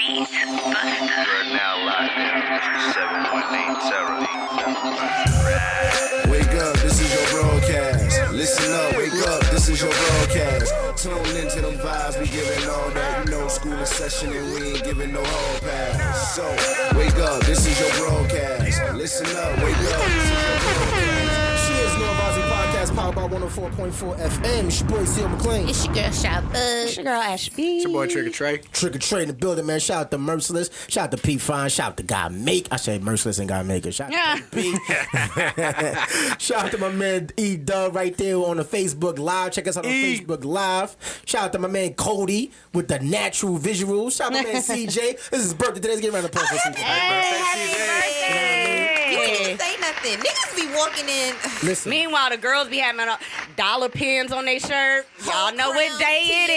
Beat Buster. You're now locked in with 718 Wake up, this is your broadcast. Listen up, wake up, this is your broadcast. Tune into them vibes, we giving all that. You know, school in session and we ain't giving no hall pass. So, wake up, this is your broadcast. Listen up, wake up, this is your broadcast. She is NoAdvisory Podcast, powered by 104.4 FM. It's your boy, Seal McClain. It's your girl, Shaboogs. It's your girl, Ashby. It's your boy, Trick or Trey. Trick or Trey in the building, man. Shout out to Merciless. Shout out to P Fine. Shout out to God Make. I say Merciless and God Maker. Shout out to P. Shout out to my man E Dub right there on the Facebook Live. Check us out on Facebook Live. Shout out to my man Cody with the natural visuals. Shout out to my man CJ. This is his birthday today. Let's get around the applause for CJ. Happy birthday. You can't even say nothing. Niggas be walking in. Listen. Meanwhile, the girls be having dollar pins on their shirt. Y'all know what day it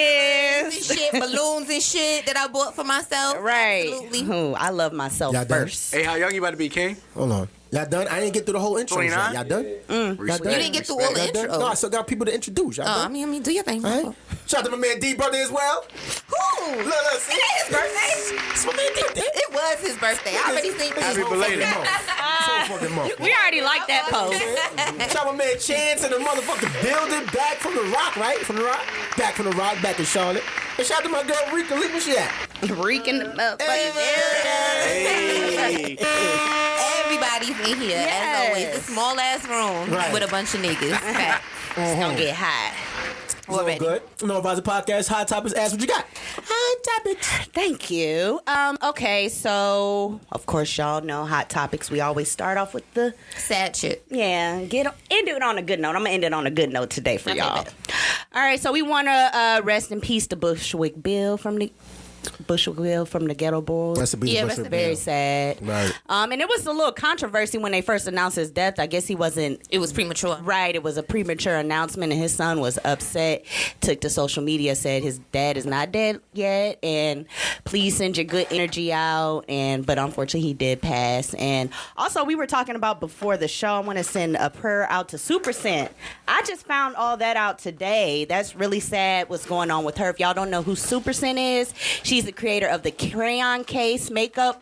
is. And shit, balloons and shit that I bought for myself. Right. Absolutely. Ooh, I love myself Y'all done? first. Hey, how young you about to be, King? Hold on. Y'all done? I didn't get through the whole intro. 29? Y'all done? Y'all done? You didn't get through all the Y'all done? intro. No, I still got people to introduce. Y'all I done? mean, do your thing. All right. Shout out to my man D birthday as well. Who? Look, see? Is that his birthday? It's my man D. It was his birthday. I already seen This is Happy whole belated. fucking month. This whole fucking month. We already like that post. Shout out my man Chance in the motherfucking building, back from the Rock, right? From the Rock? Back from the Rock, back in Charlotte. And shout out to my girl Rika. Lee, where she at? Reeking the motherfucking Hey. Everybody's in here, as always. The small ass room Right. with a bunch of niggas. Fact. It's gonna get hot. It's all good. NoAdvisory Podcast, Hot Topics. Ask what you got. Hot Topics. Thank you. Okay, so of course y'all know hot topics. We always start off with the Sad shit. end it on a good note. I'm gonna end it on a good note today for Okay, y'all. bet. All right, so we want to rest in peace to Bushwick Bill from the Ghetto Boys. That's a Yeah, beautiful that's a Very sad. Right. And it was a little controversy when they first announced his death. I guess he wasn't It was premature. right. It was a premature announcement, and his son was upset. Took to social media, said his dad is not dead yet, and please send your good energy out. But unfortunately, he did pass. And also, we were talking about before the show. I want to send a prayer out to Supa Cent. I just found all that out today. That's really sad. What's going on with her? If y'all don't know who Supa Cent is, she's the creator of the Crayon Case makeup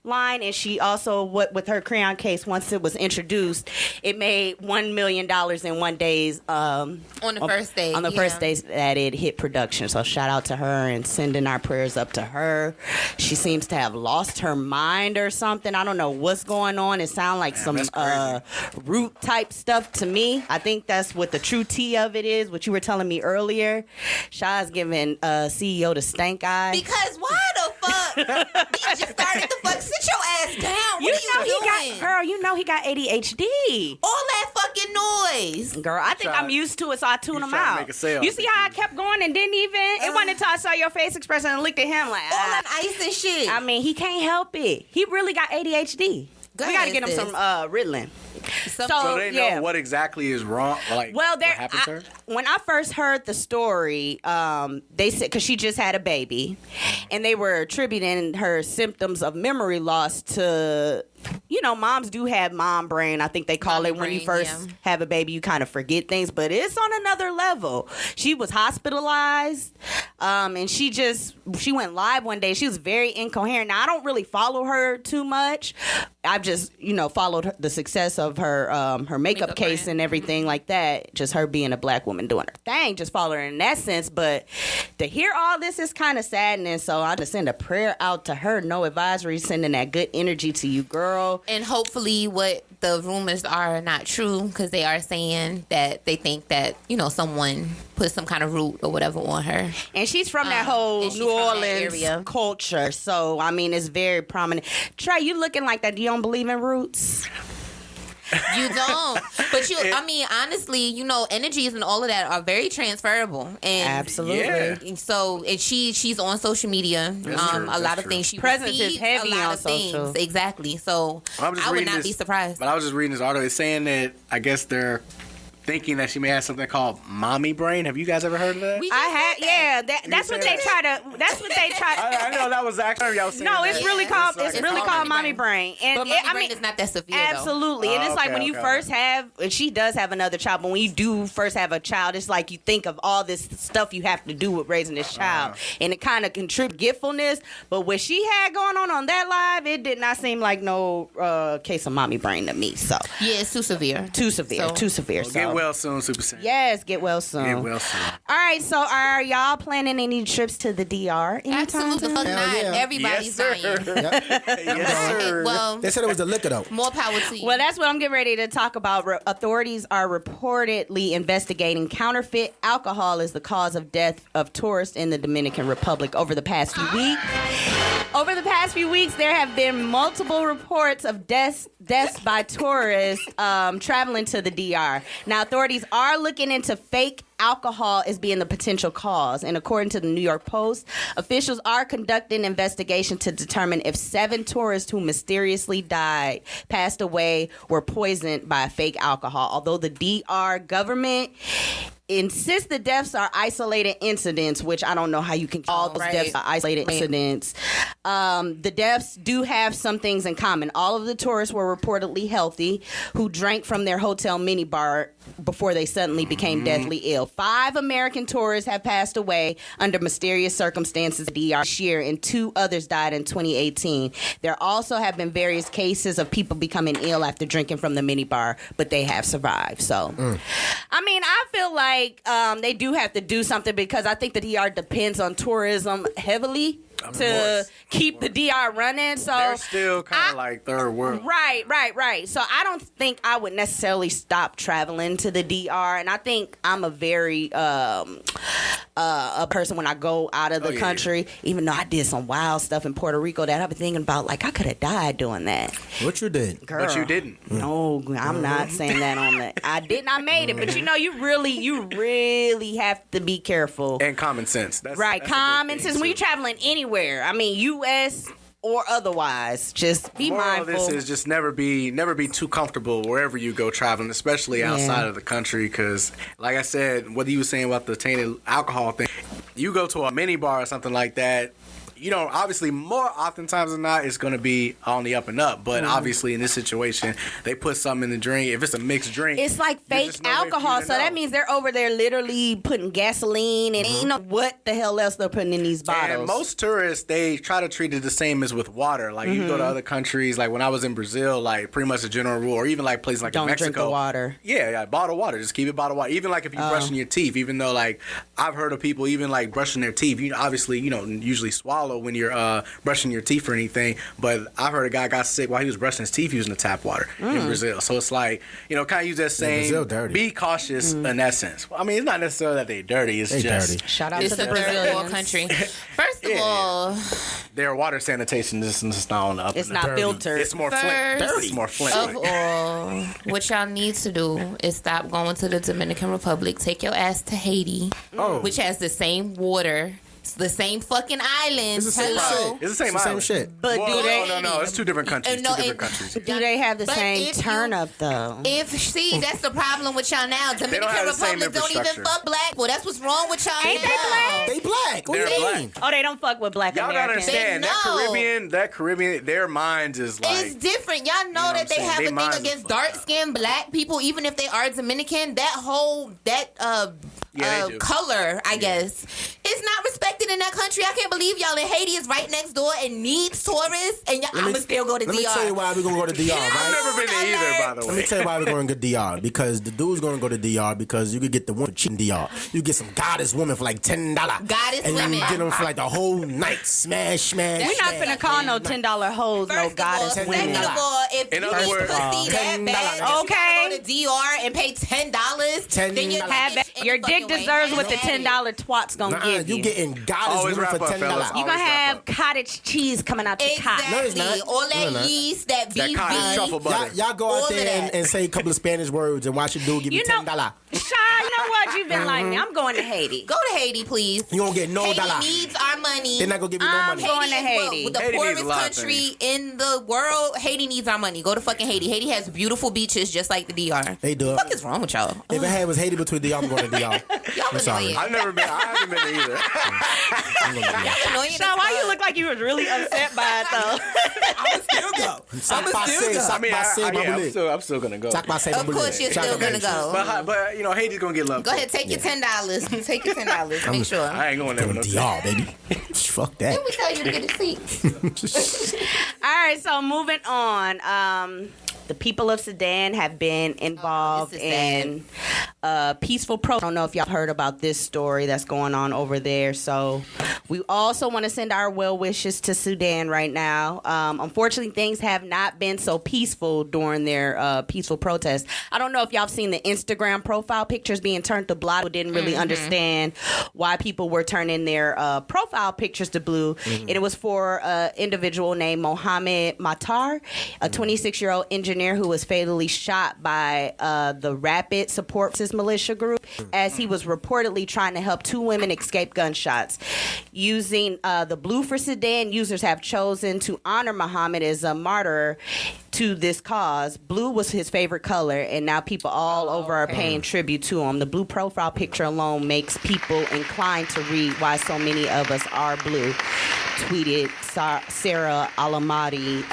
line, and she also, with her Crayon Case, once it was introduced, it made $1 million in 1 day. On the first day. On the first day that it hit production. So shout out to her and sending our prayers up to her. She seems to have lost her mind or something. I don't know what's going on. It sounds like some root type stuff to me. I think that's what the true tea of it is, what you were telling me earlier. Shaw's giving CEO the stank eye. Because why the fuck? He just started the fuck. Sit your ass down. What are you doing? You know he got ADHD. All that fucking noise. Girl, I think I'm used to it, so I tune him trying to out. make a sale. You see how I kept going and didn't even? It wasn't until I saw your face expression and looked at him like, All that ice and shit. I mean, he can't help it. He really got ADHD. Good We got to get him as some Ritalin. Some- So they know yeah. what exactly is wrong? Like, Well, what happened to her? when I first heard the story, they said, because she just had a baby, and they were attributing her symptoms of memory loss to, moms do have mom brain. I think they call Mommy it when you brain, first yeah. have a baby, you kind of forget things, but it's on another level. She was hospitalized, and she went live one day. She was very incoherent. Now, I don't really follow her too much. I've just, followed the success of her makeup case brand. and everything like that. Just her being a black woman doing her thing. Just follow her in that sense. But to hear all this is kind of saddening. So I just send a prayer out to her. NoAdvisory, sending that good energy to you, girl. And hopefully what the rumors are not true, because they are saying that they think that, someone put some kind of root or whatever on her. And she's from that whole and she's New from that Orleans area. culture. So, I mean, it's very prominent. Trey, you looking like that. Do you don't believe in roots? You don't. But honestly, energies and all of that are very transferable. And Absolutely. So she's on social media. That's true. A lot of things she Presence is receives, heavy a lot on of things. social. Exactly. So Well, I'm just I would reading not be surprised. But I was just reading this article. It's saying that I guess they're thinking that she may have something called mommy brain. Have you guys ever heard of that? That's what they try to. I know that was the actual y'all saying. No, it's that. really called It's really called called mommy mommy brain. And But mommy brain is not that severe, though. absolutely. And it's like when you okay. first have, and she does have another child, but when you do first have a child, it's like you think of all this stuff you have to do with raising this child, and it kind of contributes forgetfulness. But what she had going on that live, it did not seem like no case of mommy brain to me. So Yeah, it's too severe. too severe. Well, get well soon, Supa Cent. Yes, get well soon. Get well soon. All right, so are y'all planning any trips to the DR anytime Absolutely soon? fuck Hell not. yeah. Everybody's Yes, sir. dying. Yes, sir. Well, They said it was the liquor though. more power to you. Well, that's what I'm getting ready to talk about. Authorities are reportedly investigating counterfeit alcohol as the cause of death of tourists in the Dominican Republic over the past few weeks. Over the past few weeks, there have been multiple reports of deaths by tourists traveling to the DR. Now, authorities are looking into fake alcohol as being the potential cause. And according to the New York Post, officials are conducting an investigation to determine if 7 tourists who mysteriously passed away, were poisoned by fake alcohol. Although the DR government insists the deaths are isolated incidents, which I don't know how you can call those deaths are isolated incidents. The deaths do have some things in common. All of the tourists were reportedly healthy, who drank from their hotel minibar before they suddenly became deathly ill. 5 American tourists have passed away under mysterious circumstances this year, and 2 others died in 2018. There also have been various cases of people becoming ill after drinking from the minibar, but they have survived. So, I mean, I feel like they do have to do something, because I think the DR depends on tourism heavily to keep the DR running. So They're still kind of like third world. Right. So I don't think I would necessarily stop traveling to the DR, and I think I'm a very a person when I go out of the country, even though I did some wild stuff in Puerto Rico that I've been thinking about, like I could have died doing that. What you did? Girl. But you didn't. No, I'm not saying that on that. I didn't. I made it, but you know, you really have to be careful. And common sense. That's a big Common thing, sense too. when you're traveling anywhere. I mean, U.S. or otherwise, just be Moral mindful. of this is just never be too comfortable wherever you go traveling, especially outside of the country. Because, like I said, what you were saying about the tainted alcohol thing, you go to a mini bar or something like that. You know, obviously, more oftentimes than not, it's going to be on the up and up. But obviously, in this situation, they put something in the drink. If it's a mixed drink, it's like there's fake just no way for you alcohol, to so know. that means they're over there literally putting gasoline and you know what the hell else they're putting in these bottles. And most tourists, they try to treat it the same as with water. Like, you go to other countries, like when I was in Brazil, like pretty much a general rule, or even like places like in Don't Mexico. drink the water. Yeah, bottled water. Just keep it bottled water. Even like if you're brushing your teeth, even though like I've heard of people even like brushing their teeth. You obviously, usually swallow when you're brushing your teeth or anything. But I heard a guy got sick while he was brushing his teeth using the tap water in Brazil. So it's like, kind of use that same, Brazil dirty. be cautious in that sense. I mean, it's not necessarily that they dirty. It's They just dirty. Shout out it's to a the third world Brazilians. country. First of Yeah. all, their water sanitation is not on the up. It's and not up. filtered. It's more First Flint. It's more Flint. of all, what y'all need to do is stop going to the Dominican Republic. Take your ass to Haiti, which has the same water. It's the same fucking island. It's the same Hello. shit. It's the same It's the same island. shit. But do they No. It's 2 different countries. No, Two different and- countries. do they have the But same if you- turn up though? That's the problem with y'all now. Dominican have the same Republic don't even infrastructure. fuck black. Well, that's what's wrong with y'all Ain't now. they black? They black. What They're do you black. mean? Oh, they don't fuck with black Y'all gotta Americans. understand that know. Caribbean, their minds is like. It's different. Y'all know what that I'm they saying? have They a thing minds is against fucked dark up. skinned black people, even if they are Dominican. Yeah, they do. Color, I guess, is not respected in that country. I can't believe y'all in Haiti is right next door and needs tourists, and y'all, I'ma still go to DR. Let me tell you why we're gonna go to DR, I've right? never been there either, by the Let me way. tell you why we're going to DR. Because the dude's going to go to DR because you could get the woman cheating DR. You get some goddess women for like $10. Goddess and women. you get them for like the whole night. Smash. We're not Smash. finna call no $10 hoes no First goddess of all, women. second of all, if In you other need words, pussy that $10. bad, that Okay. you gotta go to DR and pay $10, then you're Have not it. Your dick deserves what the $10 twat's gonna Nuh-uh, give you. you getting goddess Always women for wrap up, $10. fellas. You Always gonna wrap have up. cottage cheese coming out your cock. Exactly. No, it's not. All No, that it's not. yeast, that That cottage BV. truffle butter. Y'all go All out of there that. and say a couple of Spanish words and watch your dude give you You know, $10. Shy, you know what? You've been like me. I'm going to Haiti. Go to Haiti, please. You won't get no Haiti dollar. needs our money. They're not gonna give you no money. going to is Haiti. what, the Haiti needs poorest a lot of country in the world. Haiti needs our money. Go to fucking Haiti. Haiti has beautiful beaches just like the DR. They do. What the fuck is wrong with y'all? If it was Haiti between DR, I'm going to DR. Y'all I'm sorry. annoying. I've never been. I haven't been there either. I'm going to DR. Y'all annoying Sean, as why you fuck. look like you was really upset by it though? I'ma still go. I'ma still go. I mean, I'm still gonna go. Of course you're still gonna go. But you know, Haiti's gonna get love. Go ahead, take your $10. Take your $10. Make sure. I ain't going there. Going with to no DR, baby. Fuck that. Didn't we tell you to get a seat? All right, so moving on. The people of Sudan have been involved this is in peaceful protest. I don't know if y'all heard about this story that's going on over there. So we also want to send our well wishes to Sudan right now. Unfortunately, things have not been so peaceful during their peaceful protest. I don't know if y'all have seen the Instagram profile pictures being turned to black. We didn't really understand why people were turning their profile pictures to blue. And it was for an individual named Muhammad Mutahir, a 26-year-old engineer who was fatally shot by the Rapid Support Forces militia group as he was reportedly trying to help two women escape gunshots. Using the blue for Sudan, users have chosen to honor Muhammad as a martyr to this cause. Blue was his favorite color, and now people all over are paying tribute to him. The blue profile picture alone makes people inclined to read why so many of us are blue. Tweeted Sarah Alamati.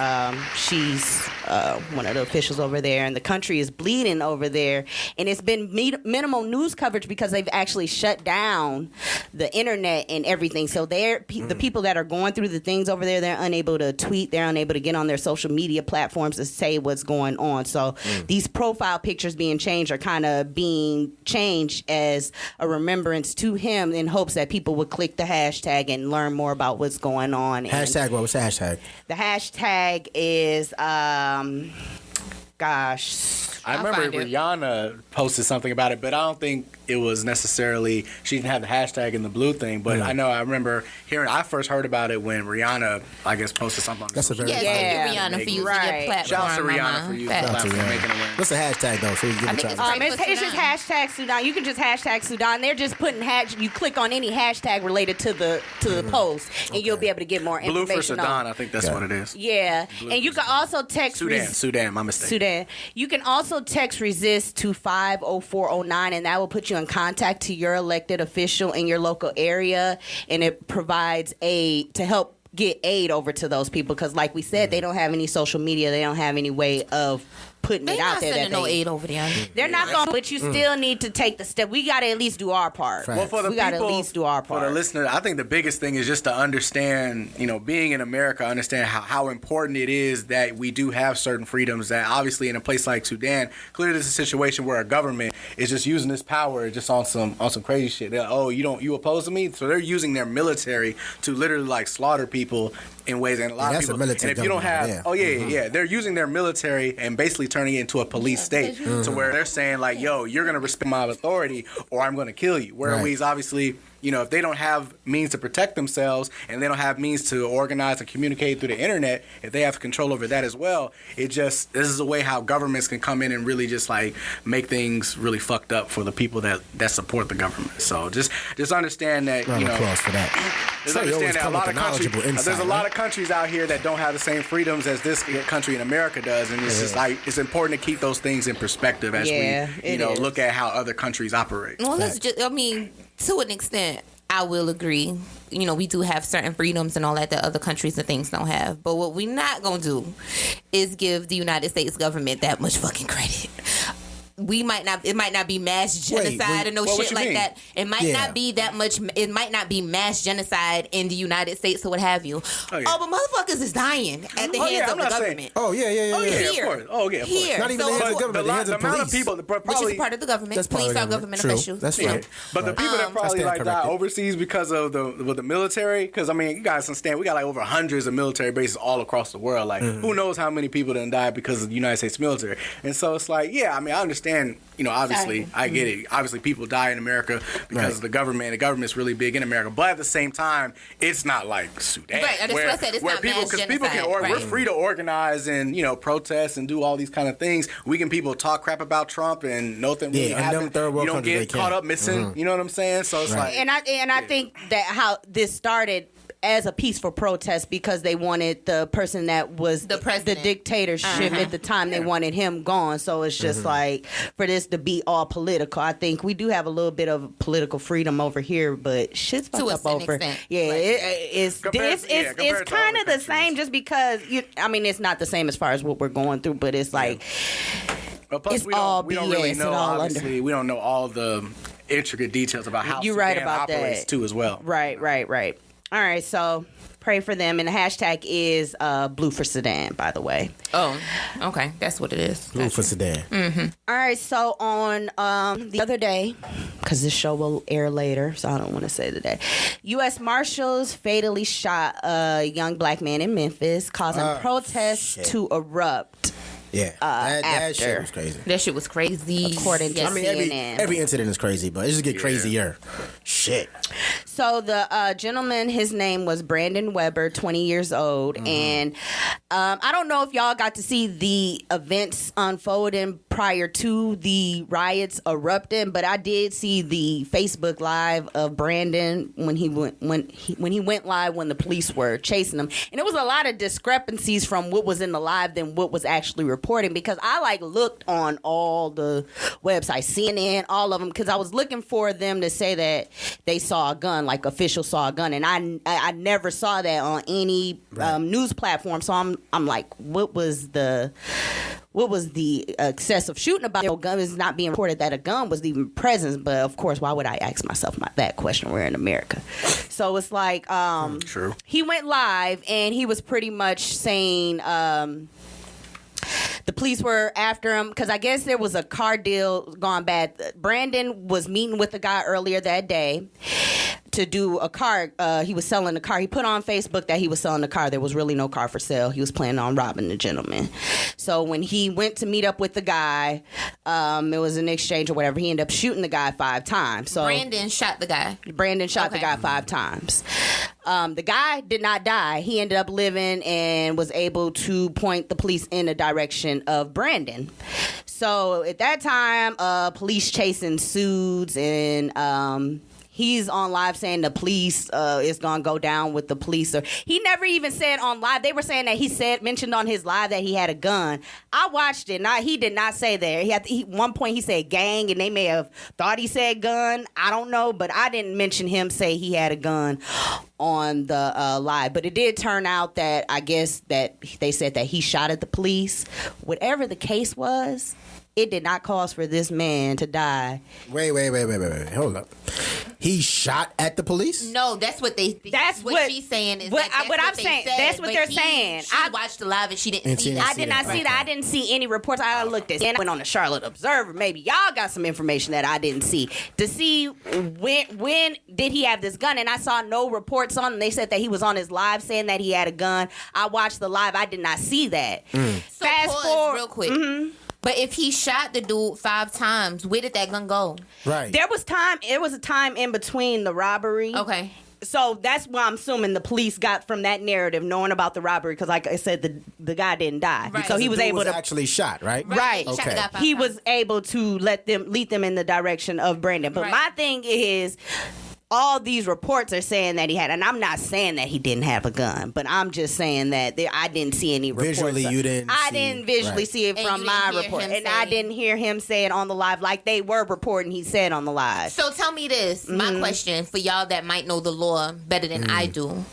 She's one of the officials over there, and the country is bleeding over there. And it's been minimal news coverage because they've actually shut down the internet and everything. So the people that are going through the things over there, they're unable to tweet, they're unable to get on their social media platforms to say what's going on. So these profile pictures being changed are kind of being changed as a remembrance to him in hopes that people would click the hashtag and learn more about what's going on. Hashtag what? What's the hashtag? The hashtag is I remember Rihanna posted something about it, but I don't think it was necessarily, she didn't have the hashtag in the blue thing, but I remember I first heard about it when Rihanna, I guess, posted something on That's a very Yes, thank you, Rihanna, for using your platform. Shout out to Rihanna for using the platform, making it win. What's the hashtag though? So you give it to it's just hashtag Sudan. You can just hashtag Sudan. They're just putting you click on any hashtag related to the post, and you'll be able to get more information. Blue for Sudan, I think that's what it is. Yeah, Blue and you can also text Sudan, my mistake. Sudan. You can also text resist to 50409, and that will put you in contact to your elected official in your local area, and it provides aid to help get aid over to those people because, like we said, they don't have any social media, they don't have any way of putting it out there. They're not sending no aid over there. They're not going, but you still need to take the step. We got to at least do our part. Right. Well, for the we got to people, at least do our part. For the listener, I think the biggest thing is just to understand, being in America, understand how important it is that we do have certain freedoms that obviously in a place like Sudan, clearly there's a situation where a government is just using this power just on some crazy shit. They're like, you oppose to me? So they're using their military to literally like slaughter people in ways, and a lot of people. And if you don't have, they're using their military and basically turning it into a police state to where they're saying like, you're gonna respect my authority or I'm gonna kill you. Whereas obviously, if they don't have means to protect themselves and they don't have means to organize and communicate through the internet, if they have control over that as well, this is a way how governments can come in and really just like make things really fucked up for the people that support the government. So just understand that, applause for that. Just understand that there's a lot of countries out here that don't have the same freedoms as this country in America does, and it's just like it's important to keep those things in perspective as we look at how other countries operate. Well, to an extent, I will agree. We do have certain freedoms and all that other countries and things don't have. But what we're not going to do is give the United States government that much fucking credit. It might not be mass genocide or no shit like that. It might not be that much. It might not be mass genocide in the United States or what have you. But motherfuckers is dying at the hands of the government. Here. Here. Not even the hands of government, the hands of police. Which is part of the government. That's police are government officials. That's true. But the people that probably die overseas because of the military, because you guys understand, we got like over hundreds of military bases all across the world. Like who knows how many people done died because of the United States military. And so it's like, I understand And obviously, I get it. Obviously, people die in America because of the government. The government's really big in America, but at the same time, it's not like Sudan, Right, that's what I said. It's not mass genocide. We're free to organize and protest and do all these kind of things. People talk crap about Trump and nothing really happens. You don't get caught up missing. You know what I'm saying? So it's like, and I think that how this started as a peaceful protest because they wanted the person that was the dictatorship at the time. They wanted him gone. So it's just like for this to be all political. I think we do have a little bit of political freedom over here, but shit's fucked up over. Extent. Yeah, it's kind of the same. Just because it's not the same as far as what we're going through, but it's like plus it's all BS. We don't really know. Obviously, we don't know all the intricate details about how Sudan operates too as well. Right. All right, so pray for them. And the hashtag is Blue for Sudan, by the way. Oh, okay. That's what it is. Blue for Sudan. Mm-hmm. All right, so on the other day, because this show will air later, so I don't want to say the day, U.S. Marshals fatally shot a young black man in Memphis, causing protests to erupt. Yeah, that shit was crazy. That shit was crazy. According to CNN. Every incident is crazy, but it just get crazier. Shit. So the gentleman, his name was Brandon Weber, 20 years old, and I don't know if y'all got to see the events unfolding prior to the riots erupting, but I did see the Facebook Live of Brandon when he went live when the police were chasing him, and it was a lot of discrepancies from what was in the live than what was actually reporting, because I looked on all the websites, CNN, all of them, because I was looking for them to say that they saw a gun, like officials saw a gun, and I never saw that on any news platform. So I'm like, what was the excessive shooting about? No gun is not being reported that a gun was even present, but of course, why would I ask myself that question? We're in America, so it's like true. He went live and he was pretty much saying. The police were after him because I guess there was a car deal gone bad. Brandon was meeting with a guy earlier that day to do a car. He was selling a car. He put on Facebook that he was selling a car. There was really no car for sale. He was planning on robbing the gentleman. So when he went to meet up with the guy, it was an exchange or whatever. He ended up shooting the guy 5 times. So Brandon shot the guy. The guy 5 times. The guy did not die. He ended up living and was able to point the police in the direction of Brandon. So at that time, police chase ensued, and he's on live saying the police is gonna go down with the police. Or he never even said on live. They were saying that he mentioned on his live that he had a gun. I watched it. He did not say that. One point he said gang, and they may have thought he said gun. I don't know, but I didn't mention him say he had a gun on the live. But it did turn out that I guess that they said that he shot at the police. Whatever the case was, it did not cause for this man to die. Wait. Hold up. He shot at the police? No, that's what they. That's what she's saying. Is what I'm saying. That's what they're saying. I watched the live and she didn't see that. I did not see that. I didn't see any reports. I looked at. And I went on the Charlotte Observer. Maybe y'all got some information that I didn't see to see when did he have this gun. And I saw no reports on. They said that he was on his live saying that he had a gun. I watched the live. I did not see that. So fast forward real quick. Mm-hmm. But if he shot the dude 5 times, where did that gun go? Right. There was time. It was a time in between the robbery. Okay. So that's why I'm assuming the police got from that narrative, knowing about the robbery, because like I said, the guy didn't die. Right. So he was able to actually shot, right? Right. Okay. He was able to lead them in the direction of Brandon. But my thing is, all these reports are saying that he had, and I'm not saying that he didn't have a gun, but I'm just saying that I didn't see any reports. Visually, you didn't. I didn't visually see it from my report, and I didn't hear him say it on the live like they were reporting. He said on the live. So tell me this, my question for y'all that might know the law better than I do: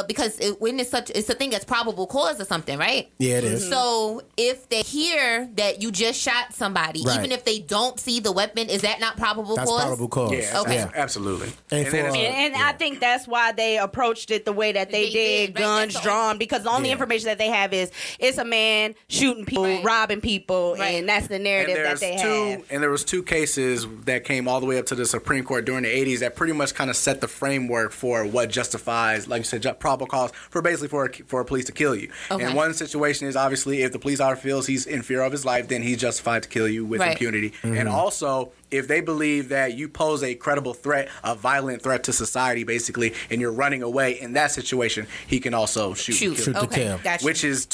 because when it's a thing that's probable cause or something, right? Yeah, it is. So if they hear that you just shot somebody, even if they don't see the weapon, is that not probable cause? That's probable cause. Yeah. Okay. Absolutely. And I think that's why they approached it the way that they did, guns drawn, because the only information that they have is it's a man shooting people, robbing people, and that's the narrative that they have. And there was 2 cases that came all the way up to the Supreme Court during the 80s that pretty much kind of set the framework for what justifies justifies, like you said, probable cause for basically for a police to kill you. Okay. And one situation is obviously if the police officer feels he's in fear of his life, then he's justified to kill you with impunity. And also, if they believe that you pose a credible threat, a violent threat to society, basically, and you're running away, in that situation, he can also shoot and kill you. to kill. Gotcha. Which is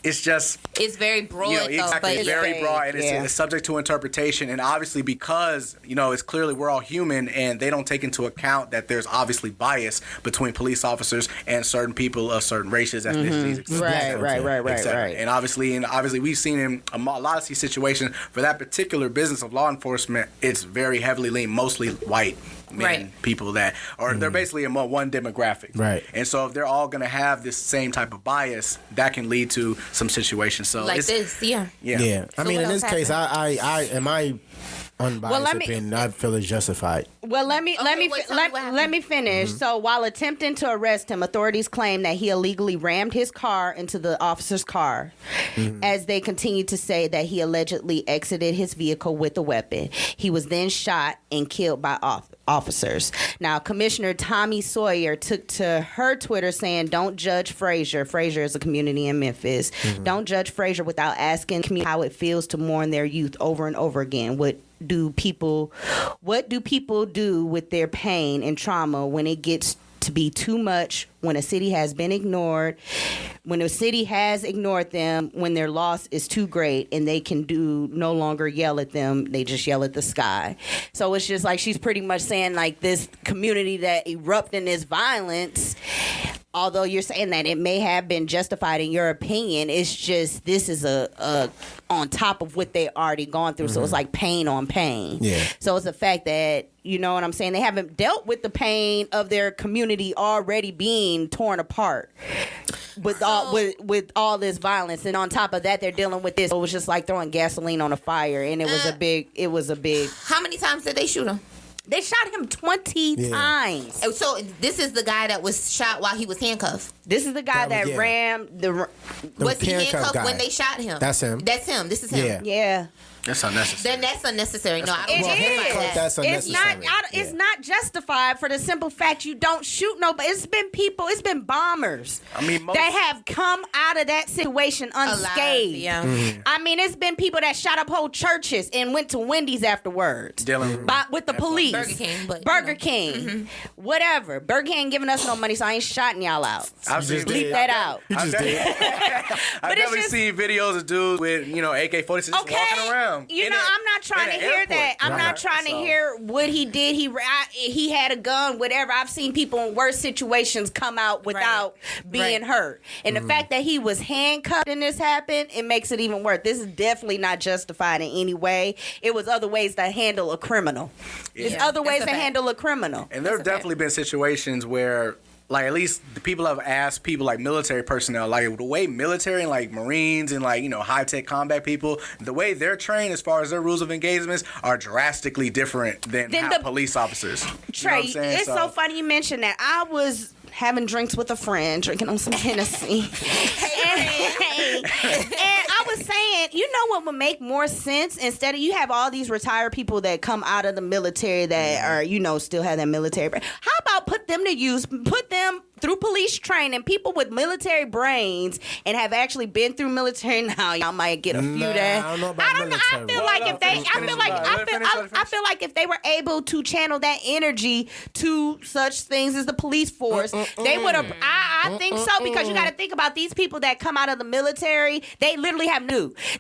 it's just... It's very broad, exactly. though. It's very broad, and it's subject to interpretation. And obviously, because it's clearly we're all human, and they don't take into account that there's obviously bias between police officers and certain people of certain races, ethnicities, etc. Right. And obviously, we've seen in a lot of these situations for that particular business of law enforcement. It's very heavily lean, mostly white men, people that, or they're basically in one demographic. Right. And so if they're all going to have this same type of bias, that can lead to some situations. So Like this, yeah. I mean, in this case, I in my unbiased opinion, I feel it's justified. Well, let me finish. So, while attempting to arrest him, authorities claim that he illegally rammed his car into the officer's car, as they continue to say that he allegedly exited his vehicle with a weapon. He was then shot and killed by officers. Now, Commissioner Tommy Sawyer took to her Twitter saying, "Don't judge Frazier." Frazier is a community in Memphis. Don't judge Frazier without asking how it feels to mourn their youth over and over again. What do people do with their pain and trauma when it gets to be too much, when a city has been ignored, when a city has ignored them, when their loss is too great and they can no longer yell at them, they just yell at the sky. So it's just like she's pretty much saying like this community that erupted in this violence, although you're saying that it may have been justified in your opinion, it's just this is a on top of what they already gone through. So it's like pain on pain. Yeah. So it's the fact that, you know what I'm saying, they haven't dealt with the pain of their community already being torn apart with all this violence, and on top of that they're dealing with this. It was just like throwing gasoline on a fire, and it was a big. How many times did they shoot him? They shot him 20 times. So this is the guy that was shot while he was handcuffed. This is the guy that rammed the. Was he handcuffed when they shot him? That's him. That's him. This is him. Yeah. That's unnecessary. Then that's unnecessary. No, I don't It justify is. that. That's unnecessary. It's not justified for the simple fact you don't shoot nobody. It's been bombers. I mean, that have come out of that situation unscathed. Yeah. I mean, it's been people that shot up whole churches and went to Wendy's afterwards. With the police. Burger King. Whatever. Burger King ain't giving us no money, so I ain't shotting y'all out. Bleep that out. You just did. I've definitely seen videos of dudes with, AK-47 just walking around. I'm not trying to hear that. I'm not trying to hear what he did. He had a gun, whatever. I've seen people in worse situations come out without being hurt. And the fact that he was handcuffed and this happened, it makes it even worse. This is definitely not justified in any way. It was other ways to handle a criminal. There's other ways to handle a criminal. And there have definitely been situations where, like, at least the people have asked people like military personnel, like the way military and like Marines and like, high-tech combat people, the way they're trained as far as their rules of engagements are drastically different than how police officers. Trey, it's so funny you mentioned that. I was having drinks with a friend, drinking on some Hennessy. And I was saying, you know what would make more sense? Instead of, you have all these retired people that come out of the military that are, still have that military. How about put them through police training, people with military brains and have actually been through military. Now y'all might get a few that I don't know about military. I feel like if they were able to channel that energy to such things as the police force, they would have. I think so, because you got to think about these people that come out of the military. They literally have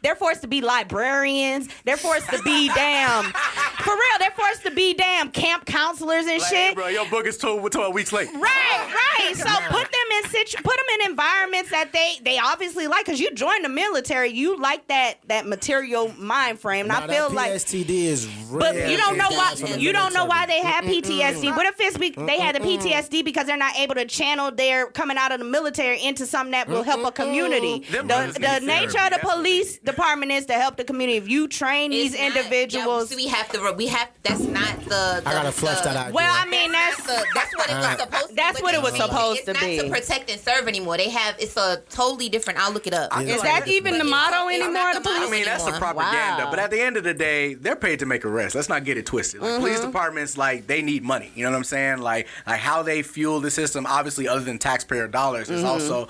they're forced to be librarians. They're forced to be for real. They're forced to be camp counselors and shit. Hey, bro, your book is 12 weeks late. Right. So put them in environments that they obviously like, because you joined the military, you like that material mind frame. And I feel like PTSD is real. But you don't know why they have PTSD. What if they had the PTSD because they're not able to channel their coming out of the military into something that will help a community? The nature of the police department is to help the community. If you train these individuals, we have to. That's not the. I gotta flush that out. Well, I mean that's what it was supposed to be. That's what it was supposed to be. It's not to protect protect and serve anymore. It's a totally different. I'll look it up. Is that even the motto anymore? The I mean, that's the propaganda. Wow. But at the end of the day, they're paid to make arrests. Let's not get it twisted. Like, police departments, like, they need money. You know what I'm saying? Like how they fuel the system, obviously, other than taxpayer dollars, is also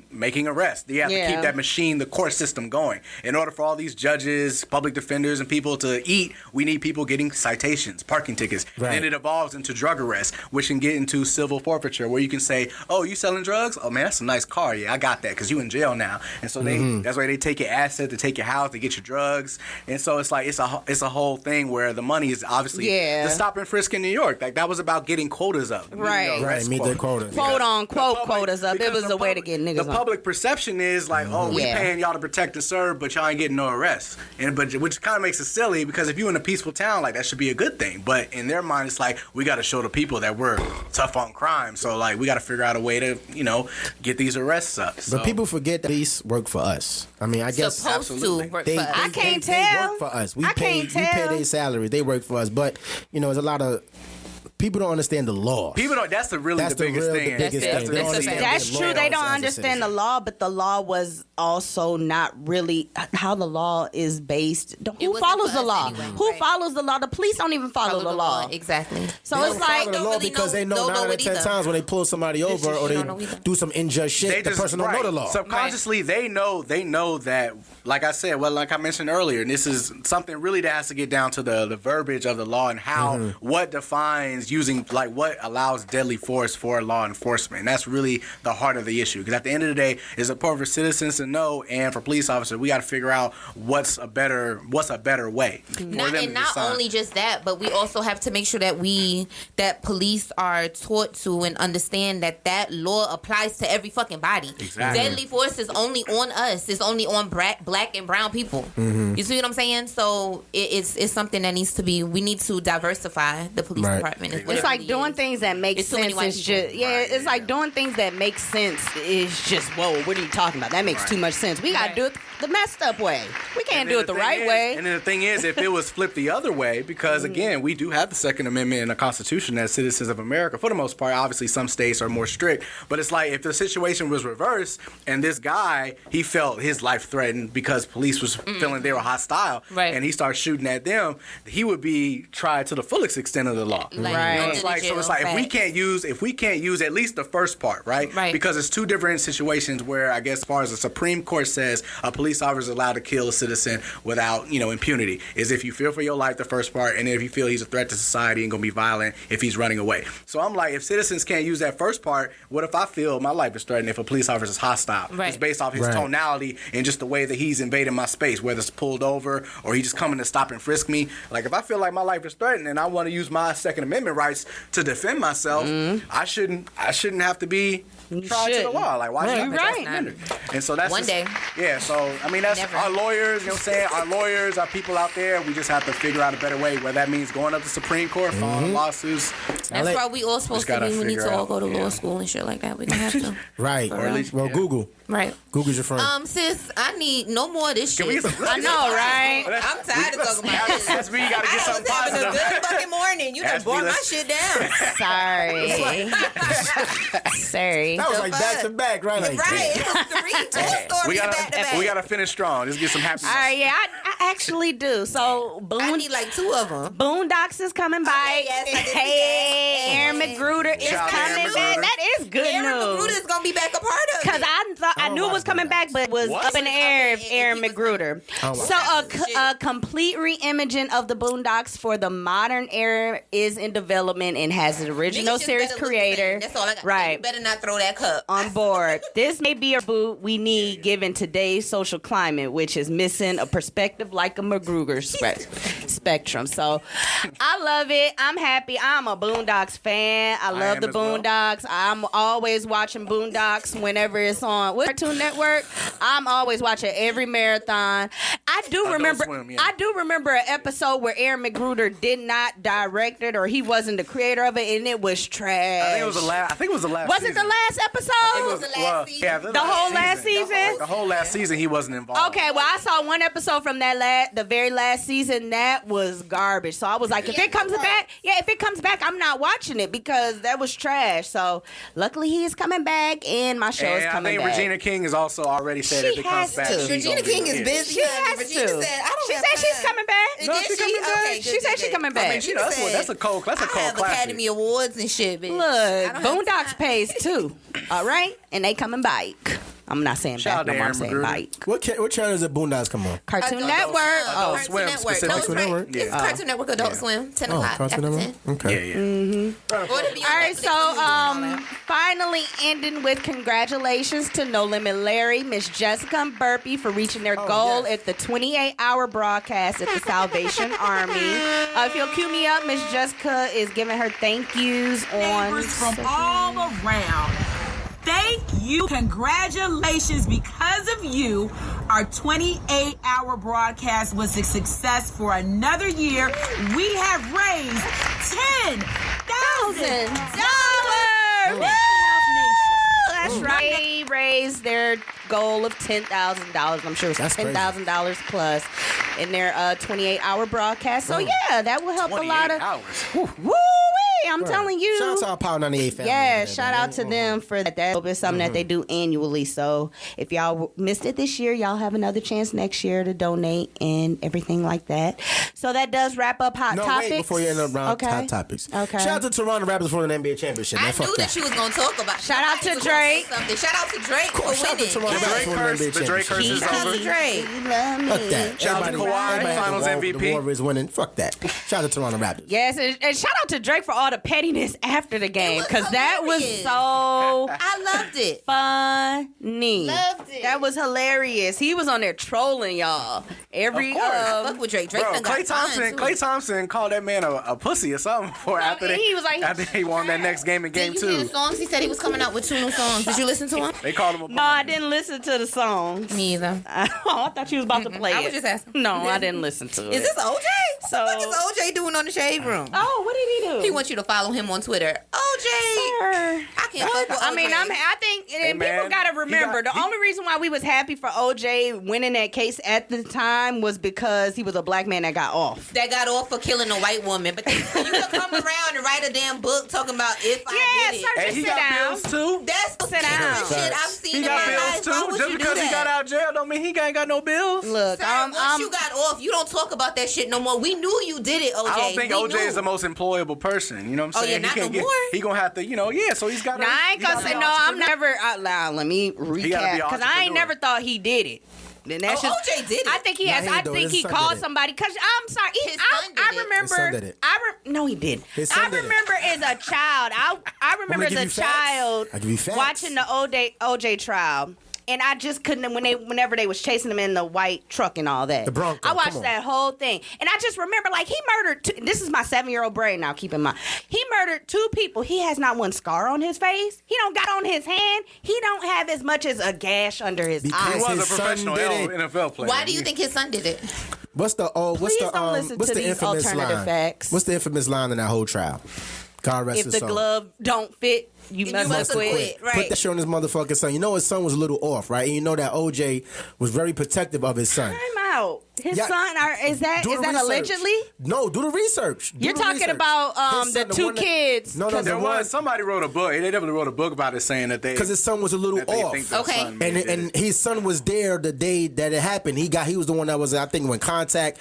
making arrests. You have to keep that machine, the court system going. In order for all these judges, public defenders, and people to eat, we need people getting citations, parking tickets. Right. And then it evolves into drug arrest, which can get into civil forfeiture, where you can say, oh, you selling drugs? Oh, man, that's a nice car. Yeah, I got that, because you in jail now. And so that's why they take your asset, they take your house, they get your drugs. And so it's like, it's a whole thing where the money is obviously the stop and frisk in New York. Like, that was about getting quotas up. Right. Right, meet their quotas. Quote unquote quotas up. It was a way to get niggas The on. public perception is like, oh, we paying y'all to protect and serve, but y'all ain't getting no arrests. Which kind of makes it silly, because if you're in a peaceful town, like, that should be a good thing. But in their mind, it's like, we got to show the people that we're tough on crime. So, like, we got to figure out a way to, get these arrests up. So. But people forget that police work for us. I mean, I guess supposed to work for us. I can't they tell. work for us. I We can't pay tell. their salary. They work for us. But there's a lot of people don't understand the law. People don't. That's the biggest thing. The biggest That's thing. it. They don't That's understand That's the true. laws They don't as a understand the citizen. law, but the law was also not really how the law is based. Who wasn't follows for the us law? anyway. Who Right. follows the law? The police don't even follow the law. Exactly. So They it's don't like follow the law really because they know don't 9 know out of it 10 either. times when they pull somebody over or you they don't know either. do some unjust shit, the person don't know the law. Subconsciously, they know that, like I said, like I mentioned earlier, and this is something really that has to get down to the verbiage of the law and how, what defines using, like, what allows deadly force for law enforcement. And that's really the heart of the issue. Because at the end of the day, it's important for citizens to know, and for police officers, we got to figure out what's a better way. Not only just that, but we also have to make sure that police are taught to and understand that law applies to every fucking body. Exactly. Deadly force is only on us. It's only on black and brown people. You see what I'm saying? So it's something that needs to be. We need to diversify the police department. It's like doing things that make It's too many sense. white Is people. just it's like doing things that make sense. Is just whoa. What are you talking about? That makes too much sense. We gotta do it the messed up way. We can't do it the right way. And then the thing is, if it was flipped the other way, because again, we do have the Second Amendment and the Constitution as citizens of America for the most part. Obviously, some states are more strict, but it's like if the situation was reversed and this guy, he felt his life threatened because police was feeling they were hostile, and he started shooting at them, he would be tried to the fullest extent of the law. It's like if we can't use at least the first part, right? Because it's two different situations where I guess as far as the Supreme Court says a police officer is allowed to kill a citizen without impunity is if you fear for your life, the first part, and then if you feel he's a threat to society and gonna be violent if he's running away. So I'm like, if citizens can't use that first part, what if I feel my life is threatened if a police officer is hostile? It's based off his tonality and just the way that he's invading my space, whether it's pulled over or he just coming to stop and frisk me. Like if I feel like my life is threatened and I want to use my Second Amendment rights to defend myself, I shouldn't have to be tried to the law. Like why should I be defended? And so that's one day. Yeah, so I mean that's our lawyers, our lawyers, our people out there, we just have to figure out a better way, whether that means going up to Supreme Court, filing lawsuits. That's why we all supposed to be. We need to all go to law school and shit like that. We gonna have to. Right. Or at least, Google. Right. Google's your friend. Sis, I need no more of this shit. I know, right? I'm tired of talking about this. That's me. You gotta get I something was having a positive. good fucking morning. You done brought my shit down. Sorry. Sorry. That was like back to back, right? Like, Right. It was 3 stories back to back. We gotta finish strong. Let's get some happiness. All right, yeah, I actually do. So, I need like 2 of them. Boondocks is coming by. yes, I did see Hey, that. Aaron McGruder is Shout out to coming Aaron back. McGruder. That is good Aaron news. Magruder is gonna be back a part of Because it. I knew it was coming back, but it was up in the air if Aaron He was McGruder. So a complete re-imaging of the Boondocks for the modern era is in development and has an original Niggas just series better look creator. the same. That's all I got. Right. You better not throw that cup. On board. This may be a boot we need given today's social climate, which is missing a perspective like a McGruder spectrum. So I love it. I'm happy. I'm a Boondocks fan. I love the am as well. Boondocks. I'm always watching Boondocks whenever it's on. with Cartoon Network. I'm always watching every marathon. I do remember. Swim, yeah. I do remember an episode where Aaron McGruder did not direct it, or he wasn't the creator of it, and it was trash. I think it was the last. Was it the last episode? It was the last season. Yeah, The whole last season? The whole last season, he wasn't involved. Okay, well, I saw one episode from the very last season. That was garbage. So I was like, if it comes back, I'm not watching it because that was trash. So luckily he is coming back, and my show is coming back. I think Regina King has also already said if it comes back. Regina King is busy. She has Regina to. said, I don't She have said she's time. coming back. No, she's coming back. Okay, She said she's coming back. I mean, that's a cold I have classic. Academy Awards and shit, bitch. Look, I don't have Boondocks time. pays too. All right, and they coming back. I'm not saying Shout back out no to more. I'm Aaron saying McGruder. bike. What channel does the Boondocks come on? Cartoon Adult Network. Swim. Oh, Adult Swim Network. specifically. No, it's right. Network? It's Cartoon Network, Adult Swim, 10 o'clock Cartoon after Network? 10. Okay. Yeah. Or to be on All right, Netflix so and all that. finally ending with congratulations to No Limit Larry, Miss Jessica and Burpee for reaching their goal yes. at the 28-hour broadcast at the Salvation Army. If you'll cue me up, Miss Jessica is giving her thank yous on Neighbors from all around. Thank you. Congratulations. Because of you, our 28-hour broadcast was a success for another year. We have raised $10,000. Woo! That's right. They raised their goal of $10,000. I'm sure it's That's crazy. $10,000 plus in their 28-hour broadcast. So yeah, that will help a 28 lot of. hours. Woo! I'm telling you. Shout out to our Power 98 family. Yeah, shout out to them for that. That's something that they do annually. So if y'all missed it this year, y'all have another chance next year to donate and everything like that. So that does wrap up Hot No, Topics. wait, before you end up around Okay. Hot Topics. Okay. Shout out to Toronto Raptors for the NBA championship. I Man, fuck knew that she was going to talk about it. Shout out to Somebody was gonna say Drake. something. Shout out to Drake for Shout out to winning. Toronto Yes. Raptors for the NBA The Drake curse championship. is Shout out over. to Drake. Fuck that. Shout out to Everybody- Kawhi, everybody had Finals the MVP. The Warriors winning. Fuck that. Shout out to Toronto Raptors. Yes, and shout out to Drake for all the pettiness after the game was because that was hilarious. so I loved it. funny. Loved it. That was hilarious. He was on there trolling y'all. Every Of course. I fuck with Drake. Drake Bro, done got Klay Thompson called that man a pussy or something after he was like, after he won that next game in game Did you hear the 2. songs? He said he was coming out with 2 new songs. Did you listen to him? They called him a No, I didn't listen to the songs. Me either. Oh, I thought you was about to play I it. was just asking. No, I didn't listen to it. Is this OJ? So- What is OJ doing on the Shade Room? Oh, what did he do? He wants you to follow him on Twitter. OJ. Sir. I can't fuck with OJ. I mean, I think and man, people gotta remember the only reason why we was happy for OJ winning that case at the time was because he was a black man that got off. that got off for killing a white woman. But you can come around and write a damn book talking about if I did it. sir, And just he sit got down. bills too. That's the Sit down. stupidest shit I've seen He in got my bills life. Why too. would Just you because do he got that? out of jail don't mean he ain't got no bills. Look, Sir, I'm once you got off, you don't talk about that shit no more. We knew you did it, OJ. I don't think We OJ knew. is the most employable person. You know what I'm Oh, saying? yeah, not he can't no more. He gonna have to, so he's got. Now, I ain't gonna say no. I'm never. Let me gotta be recap an because I ain't entrepreneur. never thought he did it. Then that's Oh, just, OJ did it. I think he Nah, has. he I didn't do it. think His he son called did it. somebody. Cause I'm sorry. His son did I it. remember. His son did it. No, he did. His son I did it. remember as a child. I remember give as you a facts? child I give you facts. watching the OJ trial. And I just couldn't whenever they was chasing him in the white truck and all that. The Bronco, I watched come on. that whole thing. And I just remember like he murdered this is my 7-year-old brain now, keep in mind. He murdered 2 people. He has not one scar on his face. He don't got on his hand. He don't have as much as a gash under his Because eye. He was his a son professional did it. NFL player. Why do you think his son did it? What's the Please don't listen what's to the these infamous alternative line? facts. What's the infamous line in that whole trial? God rest If his the soul. glove don't fit, you You must must have quit. quit. Right. Put that shit on his motherfucking son. You know his son was a little off, right? And you know that OJ was very protective of his son. Time out. His Yeah. son is that Do the research. allegedly? No, do the research. Do You're the talking research. about His the son, 2 one that- kids. No, There the one was somebody wrote a book. They definitely wrote a book about it, saying that they because his son was a little that they off. think their Okay. son did it. And his son was there the day that it happened. He was the one that was, I think, when contact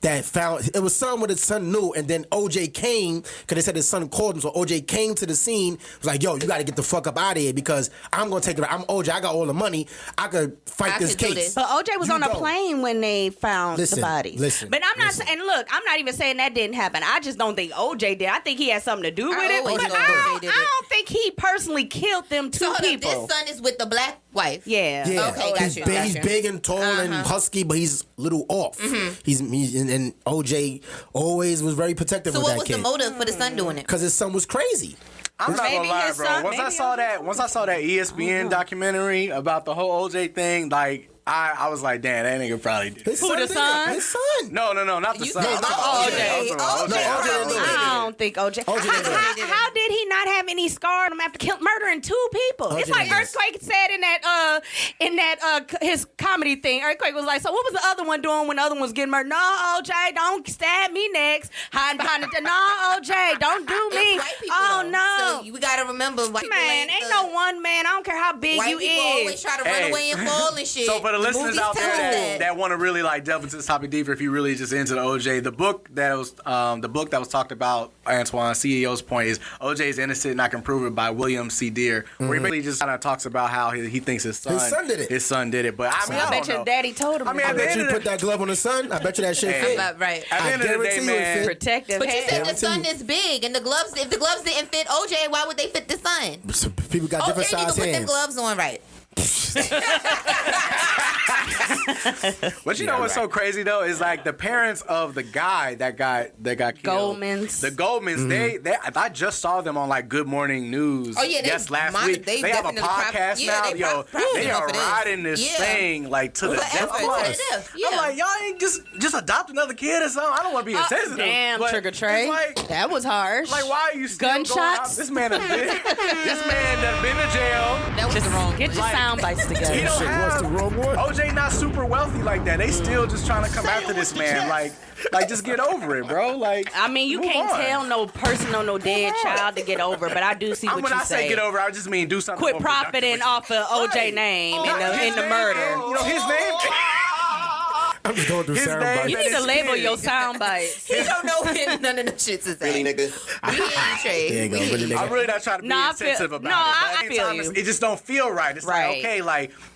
that found it was son what his son knew, and then OJ came because they said his son called him. So OJ came to the scene, was like, "Yo, you got to get the fuck up out of here because I'm gonna take it. I'm OJ. I got all the money. I could fight I this could do case." this. But OJ was You on a don't. plane when they found Listen, the bodies. listen, But I'm not listen. saying, look, I'm not even saying that didn't happen. I just don't think OJ did. I think he had something to do with it. always But thought I OJ don't, did I it. don't think he personally killed them 2 So hold up, people. this son is with the black wife. Yeah. Yeah, Okay, got he's you, big, got he's you. big and tall and husky, but he's a little off. He's and OJ always was very protective So of what that was kid the motive for the son doing it? because his son was crazy. I'm not Maybe gonna lie, his bro. son- Once I maybe saw that ESPN documentary about the whole OJ thing, like I was like, damn, that nigga probably did. His Who, son the did it. son? His son. No, not the You son. said I'm talking about OJ. I'm talking about OJ probably did it. I don't think OJ. OJ did it. How did he not have any scar on him after murdering 2 people? OJ It's like did it. Earthquake said in that his comedy thing. Earthquake was like, so what was the other one doing when the other one was getting murdered? No, OJ, don't stab me next. Hiding behind the no, OJ, don't do me. It's white people, Oh though. no. So we gotta remember, white people Man, ain't the- no one man. I don't care how big White you people always is. try to run Hey. away and fall and shit. So for the listeners movies out tell there us that want to really like delve into this topic deeper, if you really just into the OJ, the book that was talked about, Antoine CEO's point is OJ's innocent and I can prove it by William C. Deere, where he basically just kind of talks about how he thinks his son did it. His son did it, but I mean, I I bet don't your know. daddy told him. I mean, I at the bet end you of put the that glove on the son. I bet you that shit Hey. fit. Right. at the I end of the day, guarantee you it man. fit. protective. But you hand. said the Guarantee sun you. is big, and if the gloves didn't fit OJ, why would they fit the son? So people got Oh, different there you size can put them hands. gloves on, right? But you know what's so crazy though is like the parents of the guy that got killed. Goldmans. The Goldmans, they I just saw them on like Good Morning News. Oh, yeah, they last week. they Have a definitely podcast yeah, now. they Yo, profiting they are off of this. riding this Yeah. thing like to the Forever, death. I'm to like, the death, yeah. I'm like, y'all ain't just adopt another kid or something. I don't want to be insensitive. Damn, but Trigger Trey. it's like, That was harsh. like, why are you still going out? Gunshots? This man done been to jail. That was the wrong. Get your Like- sound bites He together. don't Shit, what's have the wrong one? OJ not super wealthy like that. They still just trying to come after this man. Like just get over it, bro. Like I mean, you move can't on. tell no person or no dead child to get over, but I do see what When you I say get over, I just mean do something. Quit more profiting productive. off of OJ Right. name His in the name, murder. You know his name. I'm just going through His sound name- bites. You need to His label kid. your sound bites. He don't know when none of the shits is Really, at. nigga? We hear you, Trey. There you go, We hear really, you. nigga. I'm really not trying to be No, I feel- insensitive about no, it. I But feel anytime you. it just don't feel right. It's Right. like, okay,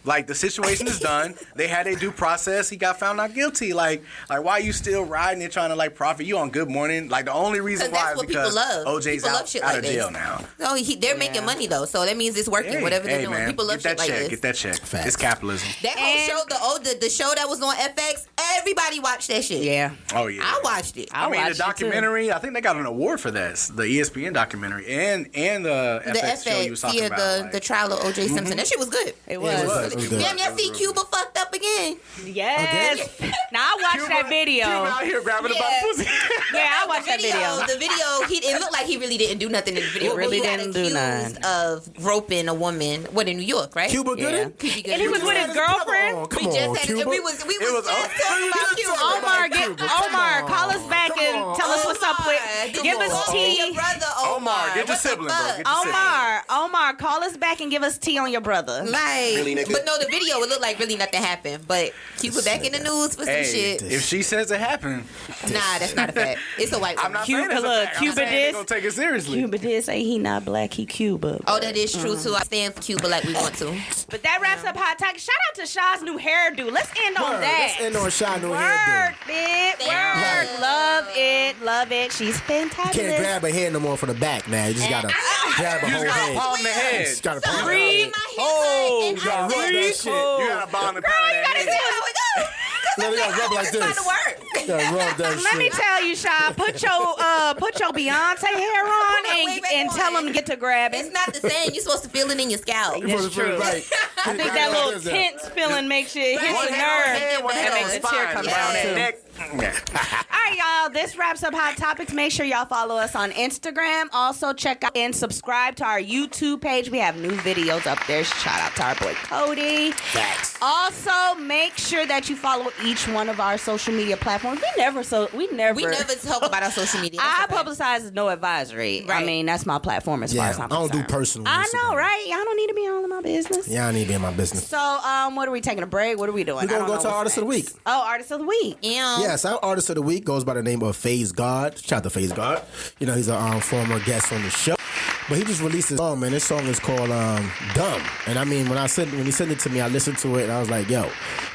like the situation is done. They had a due process. He got found not guilty. Like why you still riding and trying to like profit? You on Good Morning? Like the only reason Because why that's is what people because love. OJ's People love out shit of like this. jail now. No, they're making money though, so that means it's working. Hey, whatever they're hey, doing, man, people love get that shit like check. this. Get that check. Facts. It's capitalism. That whole show, the show that was on FX, everybody watched that shit. Yeah. Oh yeah. I watched it. I I mean, watched the it, too. documentary. I think they got an award for this. The ESPN documentary and the The FX show you was talking about. the trial of OJ Simpson. That shit was good. It was. It was good. Damn, y'all see Cuba fucked up again. Yes. Now I watched that video. Cuba out here grabbing about Yeah. pussy. Yeah, I watched that video. The video, it looked like he really didn't do nothing in the video. He really but he didn't got do accused nothing. of roping a woman. What, in New York, right? Cuba Yeah. Gooding? Cuba Gooding. And he was with his girlfriend. Oh, We come just on, had Cuba. we was It just was- talking about Cuba. Omar, Omar, call us back Come and on. tell us what's up with. Come Give us on. tea. Your brother Omar, get your What the sibling, bro. fuck? Get your sibling. Omar, call us back and give us tea on your brother. Like, Really, nigga? but no, the video it looked like really nothing happened. But Cuba back in the news for some Hey, shit. if she says it happened, Nah, that's not a fact. It's a white I'm woman. not Cuba- saying it's a look, fact. I'm Cuba saying they this- gonna take it seriously. Cuba did say he not black, he Cuba. Oh, that is true too. I stand for Cuba like we want to. But that wraps up Hot Topic. Shout out to Shaw's new hairdo. Let's end on Word. that. Let's end on Shy No Word, Hairdo. bitch. Right. Word. Love it. Love it. She's fantastic. You can't grab her hair no more from the back now. You just gotta grab her You whole just gotta head. palm the head. Just gotta So palm I her did head. my haircut and You gotta I rub said, that shit. You gotta bond the pound you gotta of do that "Here we go." No, you gotta rub like It's about this. to work. You gotta rub that Let me shit. tell you, Shaw, put your Beyonce hair on and tell them to get to grabbing. It's not the same. You're supposed to feel it in your scalp. You supposed to put it right. I think that little tense feeling makes you hit One your hand, nerve. one hand That on makes the a tear spine, come around down that too. neck. Yeah. All right, y'all. This wraps up Hot Topics. Make sure y'all follow us on Instagram. Also, check out and subscribe to our YouTube page. We have new videos up there. Shout out to our boy Cody. Facts. Also, make sure that you follow each one of our social media platforms. We never We never talk about our social media. I That's okay. publicize No Advisory. I Right. mean, that's my platform as far Yeah, as I I'm don't do concerned. personal. I know, Instagram. right? Y'all don't need to be all in my business. Yeah, I need to be in my business. So, what are we taking a break? What are we doing? We're gonna I don't go know to what's Artist of the next. Week. Oh, Artist of the Week. Yeah. Yes, our artist of the week goes by the name of Phazegawd. Shout out to Phazegawd. You know, he's a former guest on the show. But he just released his song, man. This song is called Dumb. And I mean, when he sent it to me, I listened to it and I was like, yo,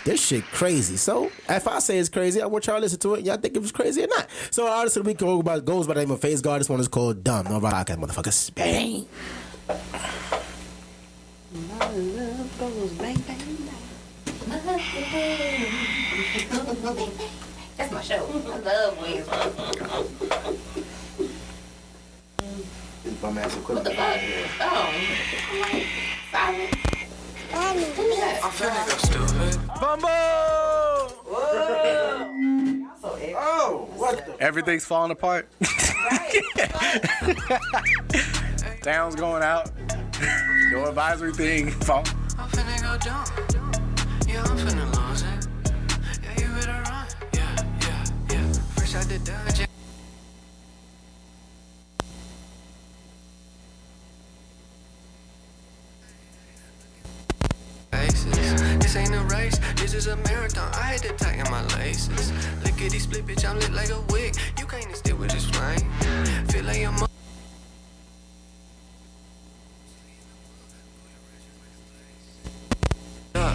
this shit crazy. So if I say it's crazy, I want y'all to listen to it. Y'all think it was crazy or not. So our artist of the week goes by the name of Phazegawd. This one is called Dumb. No podcast, motherfuckers. Bang. That's my show. I love Wayne's. Bum ass equipment. Oh, I'm like silent. I'm finna go stupid. Oh, what the? Everything's falling apart. Sounds going out. No advisory thing. I'm finna go dumb. Yeah, I'm finna lose it. Yeah, you better run. Yeah. Fresh out the dungeon. This ain't a race, this is a marathon. I had to tighten my laces. Look at these split, bitch, I'm lit like a wig. You can't even stick with this flame. Feel like I'm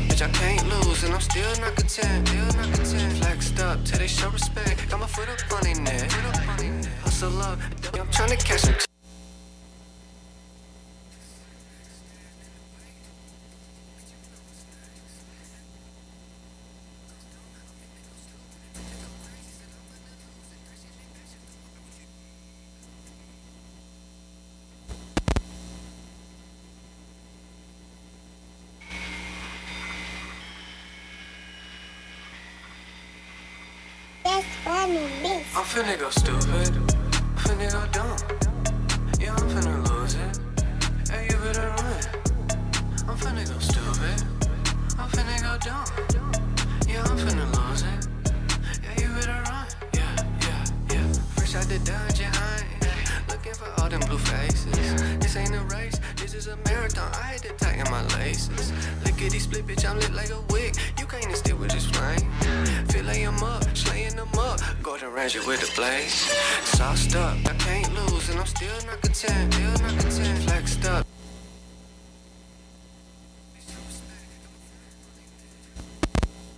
bitch, I can't lose, and I'm still not content. Flexed up till they show respect. Got my foot up on their neck. Hustle up, I'm trying to catch them. I'm finna go stupid. I'm finna go dumb. Yeah, I'm finna lose it. Hey, you better run. I'm finna go stupid. I'm finna go dumb. Yeah, I'm finna lose it. Yeah, you better run. Yeah. Fresh out the dungeon, looking for all them blue faces. This ain't a race, this is a marathon. I had to tighten my laces. Look at these split, bitch, I'm lit like a wig. You can't even stick with this flame. Feel like I'm up, slaying them up. Golden Ranger with the blaze. Sauced up, I can't lose, and I'm still not content. Flexed up.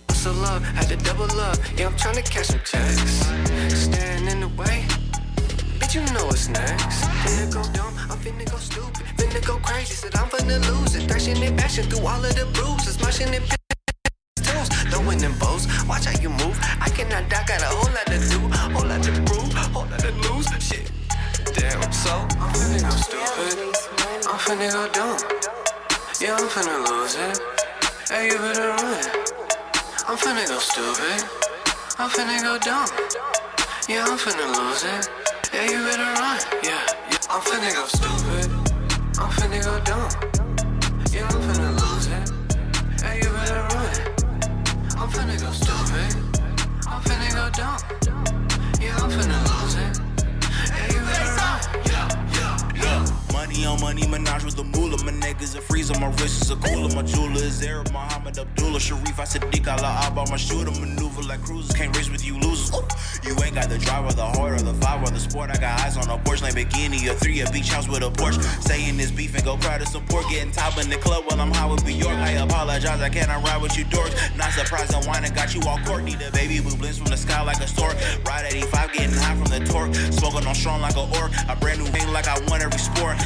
Hustle up, had to double up. Yeah, I'm trying to catch some checks. Staring in the way. Bitch, you know what's next. Finna go dumb, I'm finna go stupid. Finna go crazy, said I'm finna lose it. Thrashing and bashing through all of the bruises. Mushing and toes, throwing them bows. Watch how you move. I cannot die, got a whole lot to do. Whole lot to prove, whole lot to lose. Shit, damn, so I'm finna go stupid. I'm finna go dumb. Yeah, I'm finna lose it. Hey, you better run. I'm finna go stupid. I'm finna go dumb. Yeah, I'm finna lose it. Yeah, you better run. Yeah. I'm finna go stupid. I'm finna go dumb. Yeah, I'm finna lose it. Yeah, you better run. I'm finna go stupid. I'm finna go dumb. Yeah, I'm finna lose it. Yeah, you better run. Money on money, menage with the moolah. My niggas a freezer, my wrist is a cooler. My jeweler is Arab, Muhammad Abdullah. Sharif, I Sadiq, Allah Abba. My shooter maneuver like cruisers. Can't race with you losers. Ooh. You ain't got the drive or the heart or the vibe or the sport. I got eyes on a Porsche, Lamborghini, a 3, a beach house with a Porsche. Saying this beef and go cry to support. Getting top in the club while I'm high with New York. I apologize, I cannot ride with you dorks. Not surprised, I'm whining, got you all Courtney. The baby blue blends from the sky like a stork. Ride 85, getting high from the torque. Smoking on strong like a orc. A brand new thing like I won every sport.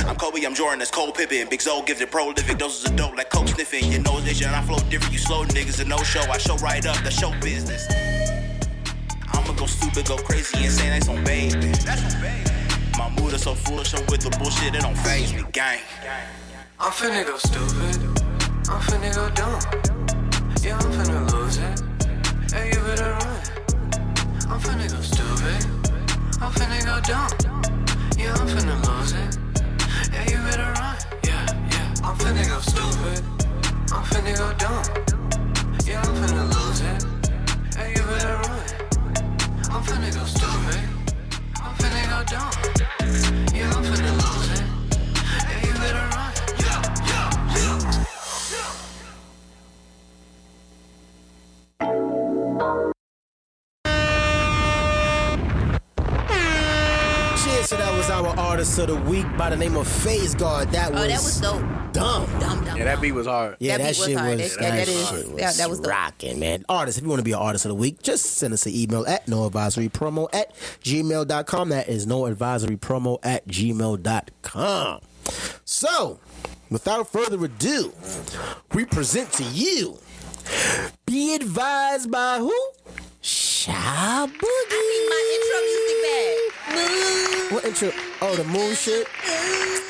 I'm Kobe, I'm Jordan, that's Cole Pippen. Big Zoe gifted prolific, doses of dope like coke sniffing. You know this, and I flow different. You slow niggas, a no show. I show right up, the show business. I'ma go stupid, go crazy, insane. That's on baby. My mood is so foolish, I'm with the bullshit, it don't faze me, gang. I'm finna go stupid. I'm finna go dumb. Yeah, I'm finna lose it. Hey, you better run. I'm finna go stupid. I'm finna go dumb. Yeah, I'm finna lose it. Yeah, you better run. Yeah. I'm finna go stupid. I'm finna go dumb. Yeah, I'm finna lose it. Yeah, you better run. I'm finna go stupid. I'm finna go dumb. Yeah, I'm finna lose it. Yeah, you better run. Yeah. So that was our artist of the week by the name of Phazegawd. That was dope. Dumb. Yeah, that beat was hard. Yeah, that beat shit hard. was That was dope. rocking, man. Artists, if you want to be an artist of the week, just send us an email at noadvisorypromo@gmail.com. That is noadvisorypromo@gmail.com. So, without further ado, we present to you Be Advised by who? Shaboogs. My intro music back. What intro? Oh, the moon shit?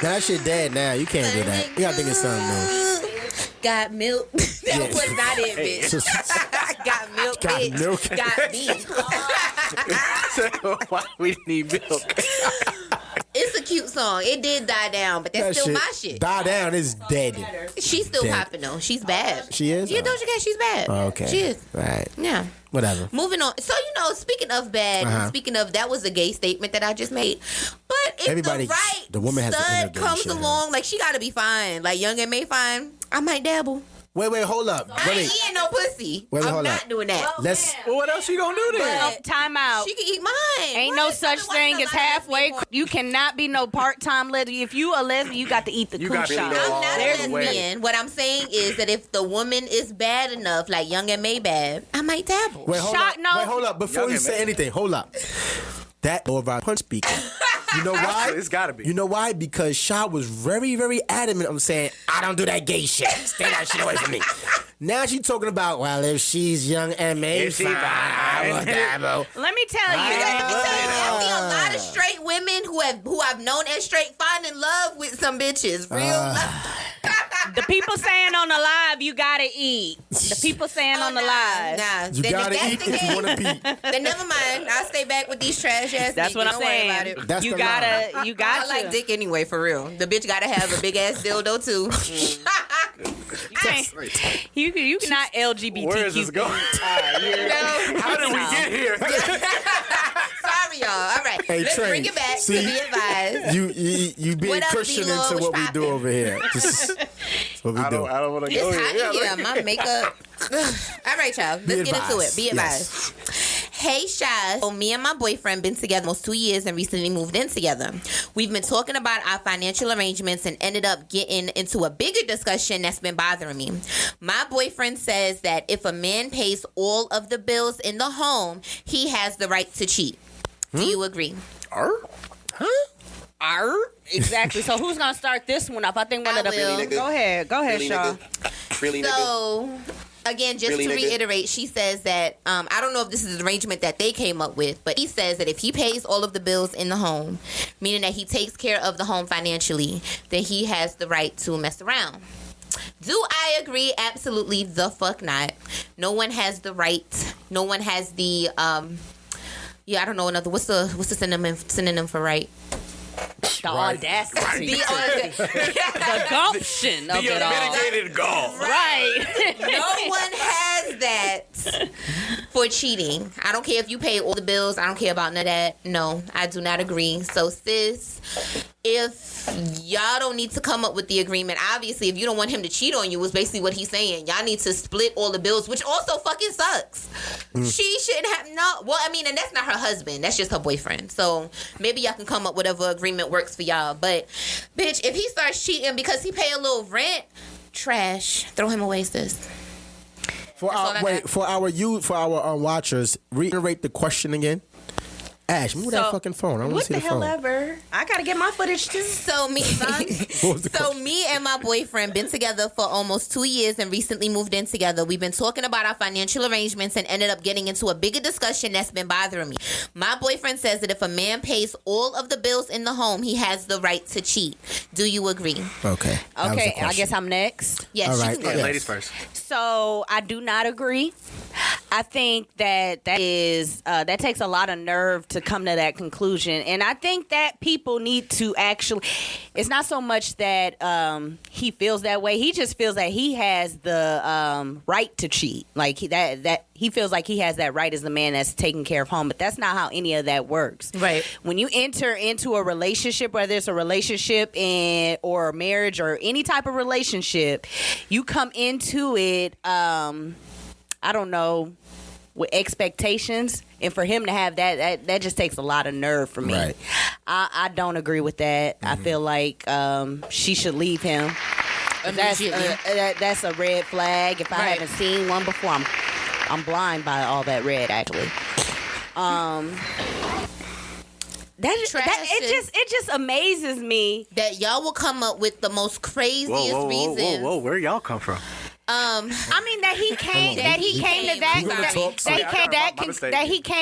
That shit dead now. You can't do that. You gotta think of something new. Got milk. That was not it, bitch. Got milk, Got bitch. milk. Got beef. Why we need milk? It's a cute song. It did die down, but that's That still my shit. Die down is dead. She's still Dead. popping though. She's bad. She is? Yeah, Doja Cat, she's bad. Oh, okay. She is. Right. Yeah. Whatever. Moving on. So, speaking of bad, speaking of, that was a gay statement that I just made. But if Everybody- the the woman has the inner stud gay comes shit, along, like, she got to be fine. Like, Young and May fine, I might dabble. Wait, hold up. I ain't eating no pussy. Wait, I'm hold not up. doing that. Let's. Well, what else you gonna do then? But Time out. she can eat mine. Ain't What? no I've such been watching thing a as lot of halfway. lesbian porn. You cannot be no part-time lesbian. If you a lesbian, you got to eat the You got to coochie. know I'm not a There's a way. lesbian. What I'm saying is that if the woman is bad enough, like Young and May bad, I might dabble. Wait, hold Shot, up. no. Wait, hold up. Before Young you and say May. anything, hold up. That over punch speaking. You know why? It's gotta be. You know why? Because Shaw was very, very adamant on saying, I don't do that gay shit. Stay that shit away from me. Now she's talking about, well, if she's Young and May, If she fine, fine. I will dabble. Let me tell you. I see a lot of straight women who I've known as straight fall in love with some bitches. Real love. The people saying on the live, you gotta eat. The people saying on the live. Nah, You then gotta if that's eat the if you case, want to pee. then never mind. I'll stay back with these trash ass That's niggas. what I'm Don't worry about saying. it. That's You the gotta, line. you got I like dick anyway, for real. The bitch gotta have a big ass dildo too. You not LGBTQ. Where is this going? How did we get here? Sorry, y'all. All right, Hey, let's Trey, bring it back see? to be advised. You being What up, Christian D-Lord? into what What's we do poppin'? over here. This is what we I do. don't want to go It's hot here. in here. My makeup. All right, y'all. Let's get into it. Be advised. Hey, Shy. So me and my boyfriend been together almost 2 years and recently moved in together. We've been talking about our financial arrangements and ended up getting into a bigger discussion that's been bothering me. My boyfriend says that if a man pays all of the bills in the home, he has the right to cheat. Do you agree? Exactly. So who's gonna start this one off? I think one I of the. will. Go ahead, Really, Shaw. nigga? Really, nigga? So, again, just Really, to nigga? reiterate, she says that, I don't know if this is an arrangement that they came up with, but he says that if he pays all of the bills in the home, meaning that he takes care of the home financially, then he has the right to mess around. Do I agree? Absolutely the fuck not. No one has the right. No one has the, I don't know another, what's the synonym for right? The audacity, The gumption of it all. Mitigated golf. Right. No one has that for cheating. I don't care if you pay all the bills. I don't care about none of that. No, I do not agree. So, sis, if y'all don't need to come up with the agreement, obviously, if you don't want him to cheat on you, is basically what he's saying. Y'all need to split all the bills, which also fucking sucks. She shouldn't have and that's not her husband. That's just her boyfriend. So maybe y'all can come up with whatever agreement works for y'all. But, bitch, if he starts cheating because he pay a little rent, trash. Throw him away, sis. For our watchers, reiterate the question again. Ash, move that fucking phone. I want to What see the the hell phone. ever? I gotta get my footage too. So me and my boyfriend been together for almost 2 years and recently moved in together. We've been talking about our financial arrangements and ended up getting into a bigger discussion that's been bothering me. My boyfriend says that if a man pays all of the bills in the home, he has the right to cheat. Do you agree? Okay. that was the Okay, I question. guess I'm next. Yes, All you right. can go. Yes. Ladies first. So I do not agree. I think that takes a lot of nerve to come to that conclusion, and I think that people need to actually. It's not so much that he feels that way. He just feels that he has the right to cheat. Like that he feels like he has that right as the man that's taking care of home. But that's not how any of that works. Right. When you enter into a relationship, whether it's a relationship or a marriage or any type of relationship, you come into it. I don't know, with expectations, and for him to have that just takes a lot of nerve for me. Right. I don't agree with that. I feel like she should leave him. That's a red flag. If I haven't seen one before, I'm blind by all that red actually. It just amazes me that y'all will come up with the most craziest reasons. Whoa, where y'all come from? I mean that he came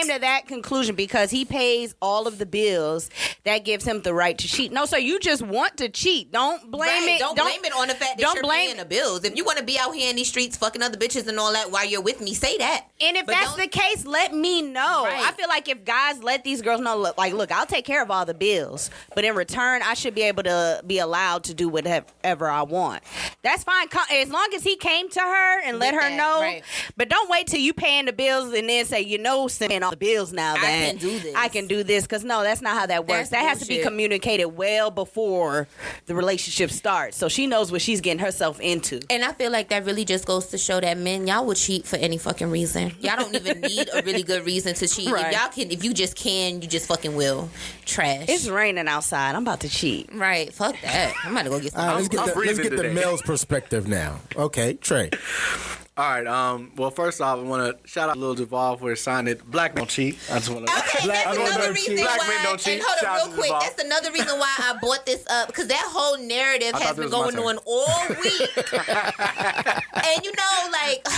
to that conclusion because he pays all of the bills. That gives him the right to cheat. No, sir, you just want to cheat. Don't blame it. Don't blame it on the fact that you're paying the bills. If you want to be out here in these streets fucking other bitches and all that while you're with me, say that. And if that's the case, let me know. Right. I feel like if guys let these girls know, look, I'll take care of all the bills, but in return, I should be able to be allowed to do whatever I want. That's fine, as long as he came to her and let her know. Right. But don't wait till you paying the bills and then say, sending all the bills now. I can do this. Because no, that's not how that works. That has to be communicated well before the relationship starts, so she knows what she's getting herself into. And I feel like that really just goes to show that men, y'all will cheat for any fucking reason. Y'all don't even need a really good reason to cheat. Right. If you just can, you just fucking will. Trash. It's raining outside. I'm about to cheat. Right. Fuck that. I'm about to go get some. Let's get the male's perspective now. Okay, Trey. All right. Well, first off, I want to shout out Lil Duval for signing it. Black don't cheat. I just want to. Okay, that's another reason why. Black men don't cheat. And hold Shout out on, to real quick. Duval. That's another reason why I brought this up because that whole narrative has been going on all week.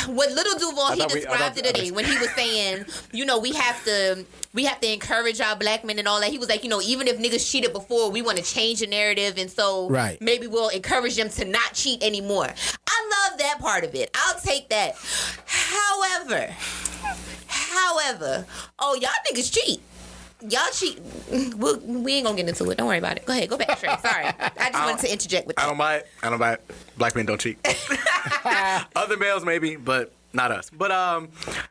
And what Little Duval he described it today when he was saying, we have to encourage our black men and all that. He was like, even if niggas cheated before, we want to change the narrative, and so maybe we'll encourage them to not cheat anymore. I love that part of it. I'll take that. However, oh, y'all niggas cheat. Y'all cheat. We ain't gonna get into it. Don't worry about it. Go ahead. Go back, Trey. Sorry. I just wanted to interject with that. I don't buy it. Black men don't cheat. Other males maybe, but not us. But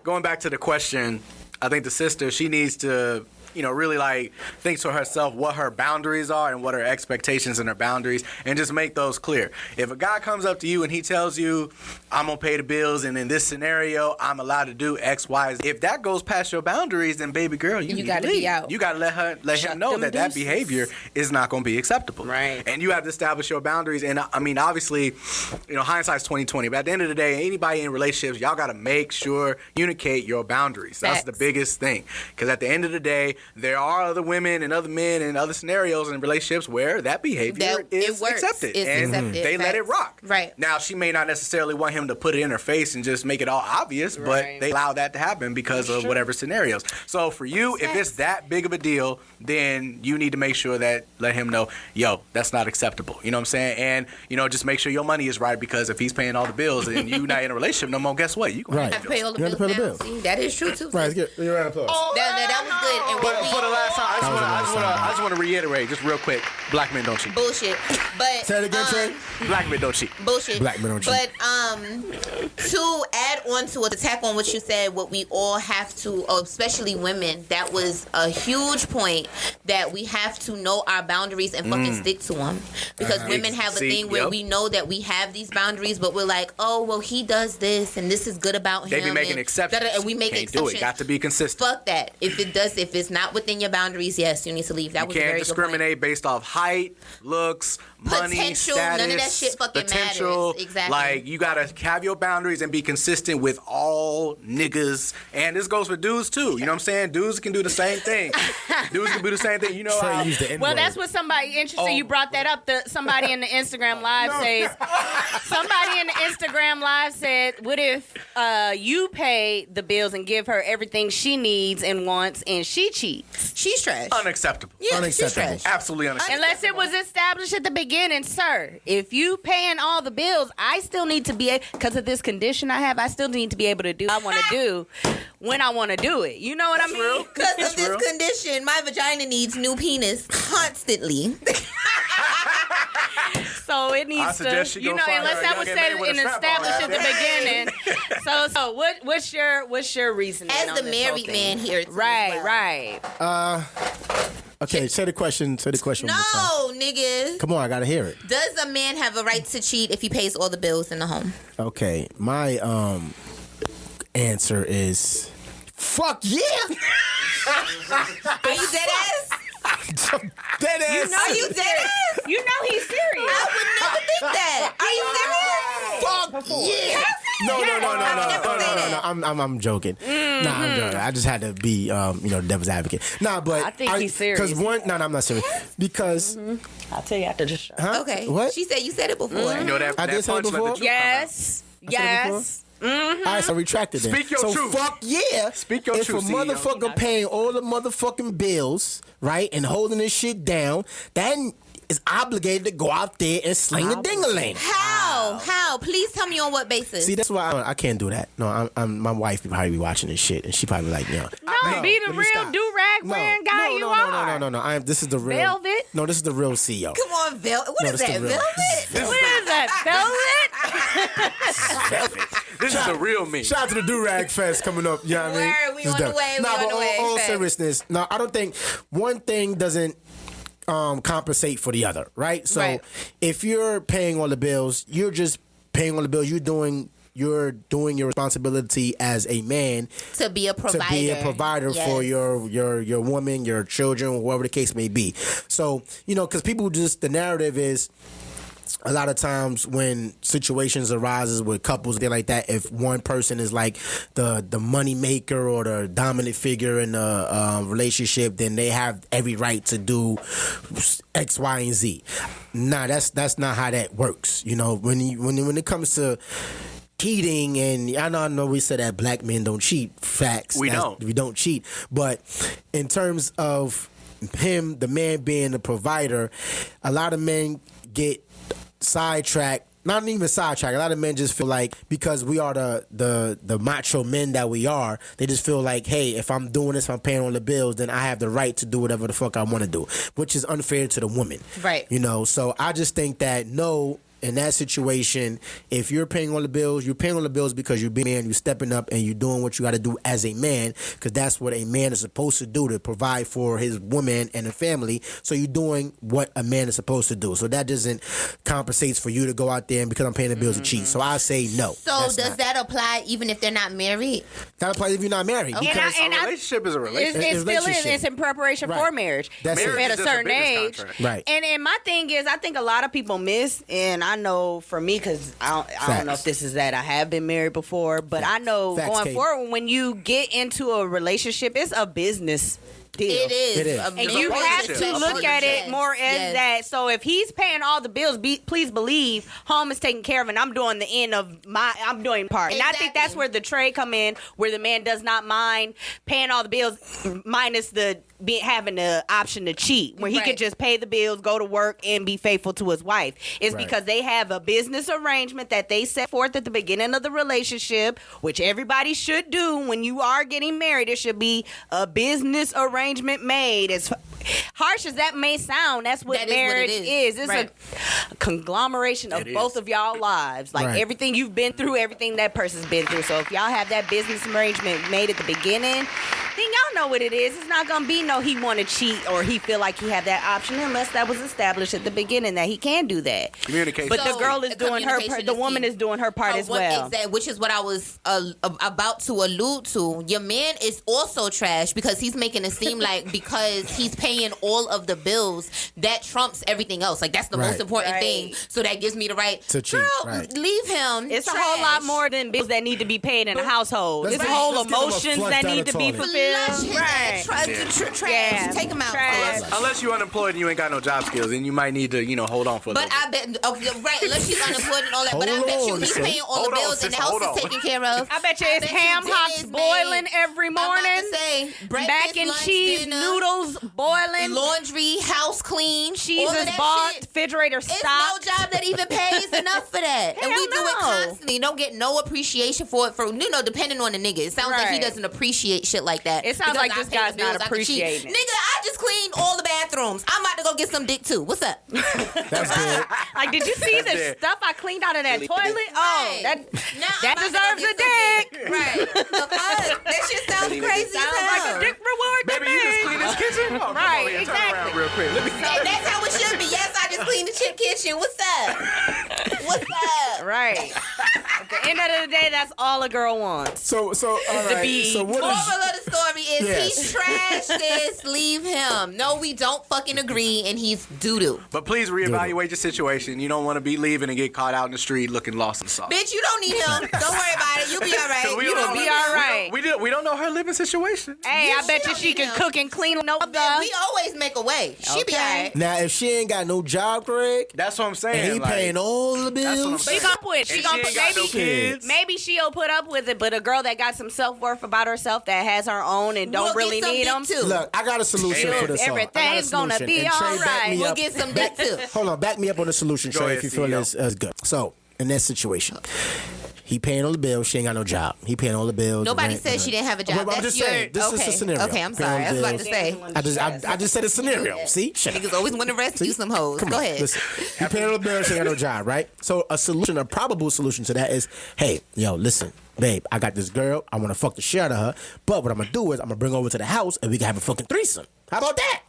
going back to the question, I think the sister, she needs to really think to herself what her boundaries are and what her expectations and her boundaries, and just make those clear. If a guy comes up to you and he tells you, I'm going to pay the bills, and in this scenario, I'm allowed to do X, Y, Z. If that goes past your boundaries, then baby girl, you got to be out. You got to let him know that behavior is not going to be acceptable. Right. And you have to establish your boundaries. And I mean, obviously, hindsight's 20/20. But at the end of the day, anybody in relationships, y'all got to make sure communicate your boundaries. That's the biggest thing. Because at the end of the day, there are other women and other men and other scenarios in relationships where that behavior is accepted. And they let it rock. Right. Now, she may not necessarily want him to put it in her face and just make it all obvious, but they allow that to happen because of whatever scenarios. So for you, if it's that big of a deal, then you need to make sure that let him know, that's not acceptable. You know what I'm saying? And, just make sure your money is right, because if he's paying all the bills and you're not in a relationship no more, guess what? You're going to have to pay all the bills now. See, that is true, too. Right, let's get a round of applause. That was good. And but for the last time, I just want to reiterate, just real quick, black men don't cheat. Bullshit. But say it again, Trey. Black men don't cheat. Bullshit. Black men don't cheat. But to add on to attack on what you said, what we all have to, especially women, that was a huge point, that we have to know our boundaries and fucking stick to them. Because women have a thing where we know that we have these boundaries, but we're like, oh, well, he does this and this is good about him. They be making exceptions. And we make exceptions. Do it. Got to be consistent. Fuck that. If it's not within your boundaries, yes, you need to leave. That was a very good point. You can't discriminate based off height, looks, money, potential, status. none of that shit fucking matters. Exactly. You gotta have your boundaries and be consistent with all niggas. And this goes for dudes too. You know what I'm saying? Dudes can do the same thing. Dudes can do the same thing. You know how. Well, that's what somebody interesting. You brought that up. Somebody in the Instagram live says. Somebody in the Instagram live said, "What if you pay the bills and give her everything she needs and wants, and she cheats? She's trash. Unacceptable. Yeah, unacceptable. She's trash. Absolutely unacceptable. Unless it was established at the beginning, sir. If you paying all the bills, I still need to be because of this condition I have. I still need to be able to do what I want to do when I want to do it. You know what I mean? Because of this condition, my vagina needs new penis constantly. So it needs to, unless that was said and established at the beginning. So what's your reasoning? As the married man here, right. Okay, say the question. No, nigga. Come on, I gotta hear it. Does a man have a right to cheat if he pays all the bills in the home? Okay, my answer is fuck yeah. Are you dead ass? Dead ass. Are you dead ass? You know he's serious. I would never think that. Are you serious? Fuck yeah. No. I'm joking. Nah, I'm joking. I just had to be, devil's advocate. Nah, but I think he's serious. Because I'm not serious. Because I'll tell you after the show. Huh? Okay. What? She said you said it before. You know that I did say it before. Yes. Yes. All right, so retracted then. Speak your so truth. Fuck yeah. Speak your if truth, a CEO. motherfucker paying all the motherfucking bills, right, and holding this shit down, that is obligated to go out there and sling the ding-a-ling. How? Please tell me on what basis. See, that's why I can't do that. No, my wife probably be watching this shit, and she probably like, yo. No, be the real do-rag wearing guy you are. No. This is the real. Velvet? No, this is the real CEO. Come on, Velvet. What is this that, the real- Velvet? What is that, velvet? This is the real me. Shout out to the Do-Rag Fest coming up. You know what I mean? Word, we It's on the dope. way, we Nah, on but the way, all facts. seriousness, no, I don't think one thing doesn't compensate for the other, right? So Right. if you're paying all the bills, you're just paying all the bills. You're doing your responsibility as a man To be a provider. to be a provider for Yes. your woman, your children, whatever the case may be. So, because people just, the narrative is, a lot of times when situations arises with couples, things like that, if one person is like the money maker or the dominant figure in a relationship, then they have every right to do X, Y, and Z. Nah, that's not how that works. When it comes to cheating, and I know we said that black men don't cheat. Facts. We don't cheat. But in terms of him, the man being the provider, a lot of men get sidetracked. Not even sidetracked. A lot of men just feel like because we are the macho men that we are, they just feel like, hey, if I'm doing this, if I'm paying all the bills, then I have the right to do whatever the fuck I want to do, which is unfair to the woman. Right. So I just think that in that situation, if you're paying all the bills, you're paying all the bills because you're being a man, you're stepping up and you're doing what you got to do as a man, because that's what a man is supposed to do, to provide for his woman and the family. So you're doing what a man is supposed to do. So that doesn't compensate for you to go out there and because I'm paying the bills and cheat. So I say no. So does that apply even if they're not married? That applies if you're not married. Okay. Because A relationship is a relationship. It still is. relationship. It's in preparation Right. for marriage. That's it. Marriage At is a just a certain business age. contract. Right. And my thing is, I think a lot of people miss, and I know for me, because I don't know if this is that I have been married before, but I know Facts, going Kate. forward, when you get into a relationship, it's a business deal. It is. It is. A And you have to partnership. look at it Yes, more as yes. that. So if he's paying all the bills, please believe home is taken care of, and I'm doing the end of I'm doing part. And I think that's Exactly. where the trade come in, where the man does not mind paying all the bills, minus having the option to cheat, where he Right. could just pay the bills, go to work, and be faithful to his wife. It's Right. because they have a business arrangement that they set forth at the beginning of the relationship, which everybody should do when you are getting married. It should be a business arrangement made. As harsh as that may sound, that's what That is what it marriage is. It's Right. a conglomeration of It both is. of y'all lives. Like Right. everything you've been through, everything that person's been through. So if y'all have that business arrangement made at the beginning, then y'all know what it is. It's not gonna be no he want to cheat or he feel like he have that option unless that was established at the beginning that he can do that. Communication. But the So, girl is doing her communication part. The is woman key. is doing her part as well. Exactly, which is what I was about to allude to. Your man is also trash because he's making it seem like because he's paying all of the bills, that trumps everything else. Like that's the most Right. important Right. thing. So that gives me the right To cheat, Girl, right. leave him. It's trash. a whole lot more than bills that need to be paid in a household. Let's It's get- whole let's give him a emotions flush that down need the to be toilet. fulfilled. Flush his Right. trash. Yeah. Take him out. Trash. Unless you're unemployed and you ain't got no job skills, then you might need to, hold on for a But little I bet, okay, right, unless she's unemployed and all that, but I Hold bet you on, he's sis. paying all Hold the on, bills and the sis, house hold is on. taken care of. I bet you it's ham dinner hocks is boiling made. every morning. I'm about to say, breakfast, Mac and lunch, cheese, dinner, noodles boiling. laundry, house clean, Cheese all of is that bought, shit. refrigerator It's stocked. no job that even pays enough for that. And we Hell do it no. constantly. Don't get no appreciation for it, depending on the nigga. It sounds like he Right. doesn't appreciate shit like that. It sounds Because like I this pay the guy's not bills, I can cheat. appreciating it. Nigga, I just cleaned all the bathrooms. I'm about to go get some dick too. What's up? That's good. Like, did you see the That's it. stuff I cleaned out of that toilet? Right. Oh, that Now that I'm about to deserves go a get dick. some Right. The fuck? That shit sounds crazy as Sounds hell. like a dick reward to Baby, you just me. clean this kitchen? Oh, come Right, over here, turn exactly. around real quick. Let me And that's how it should be. Yes, I just cleaned the chip kitchen. What's up? What's up? Right. At the end of the day, that's all a girl wants. So all right. be So what Moral is? of the story is Yes. he's trash, sis. Leave him. No, we don't fucking agree, and he's doo-doo. But please reevaluate your situation. You don't want to be leaving and get caught out in the street looking lost and sauce. Bitch, you don't need him. Don't worry about it. You'll be all right. We You don't don't know be her- all right. We don't know her living different situation. Hey, I bet you she can cook and clean. No, We always make a way. She be alright. Now, if she ain't got no job, Greg, That's what I'm saying. and he like, paying all the That's what I'm bills, saying. She gonna put. She And gonna she put. ain't got no kids. Maybe she'll put up with it. But a girl that got some self-worth about herself, that has her own and don't We'll really get some need dick them. too. look, I got a solution Amen. for this song. I got a Everything's gonna solution. be And Trey, all back right. me We'll up. get some dick too. Hold on, back me up on the solution, Go Trey, ahead, if you feel CEO. this good. So, in that situation, he paying all the bills. She ain't got no job. He paying all the bills. Nobody rent, said she didn't have a job. I'm That's just your, saying. This is a scenario. Okay, I'm Paying all sorry. I the was about to bills. say. I just said a scenario. See? Shut up. Niggas always want to rescue some hoes. Come Go on, ahead. Listen, he paying all the bills, she ain't got no job, right? So a probable solution to that is, hey, yo, listen, babe, I got this girl. I want to fuck the shit out of her. But what I'm going to do is I'm going to bring her over to the house and we can have a fucking threesome. How about that?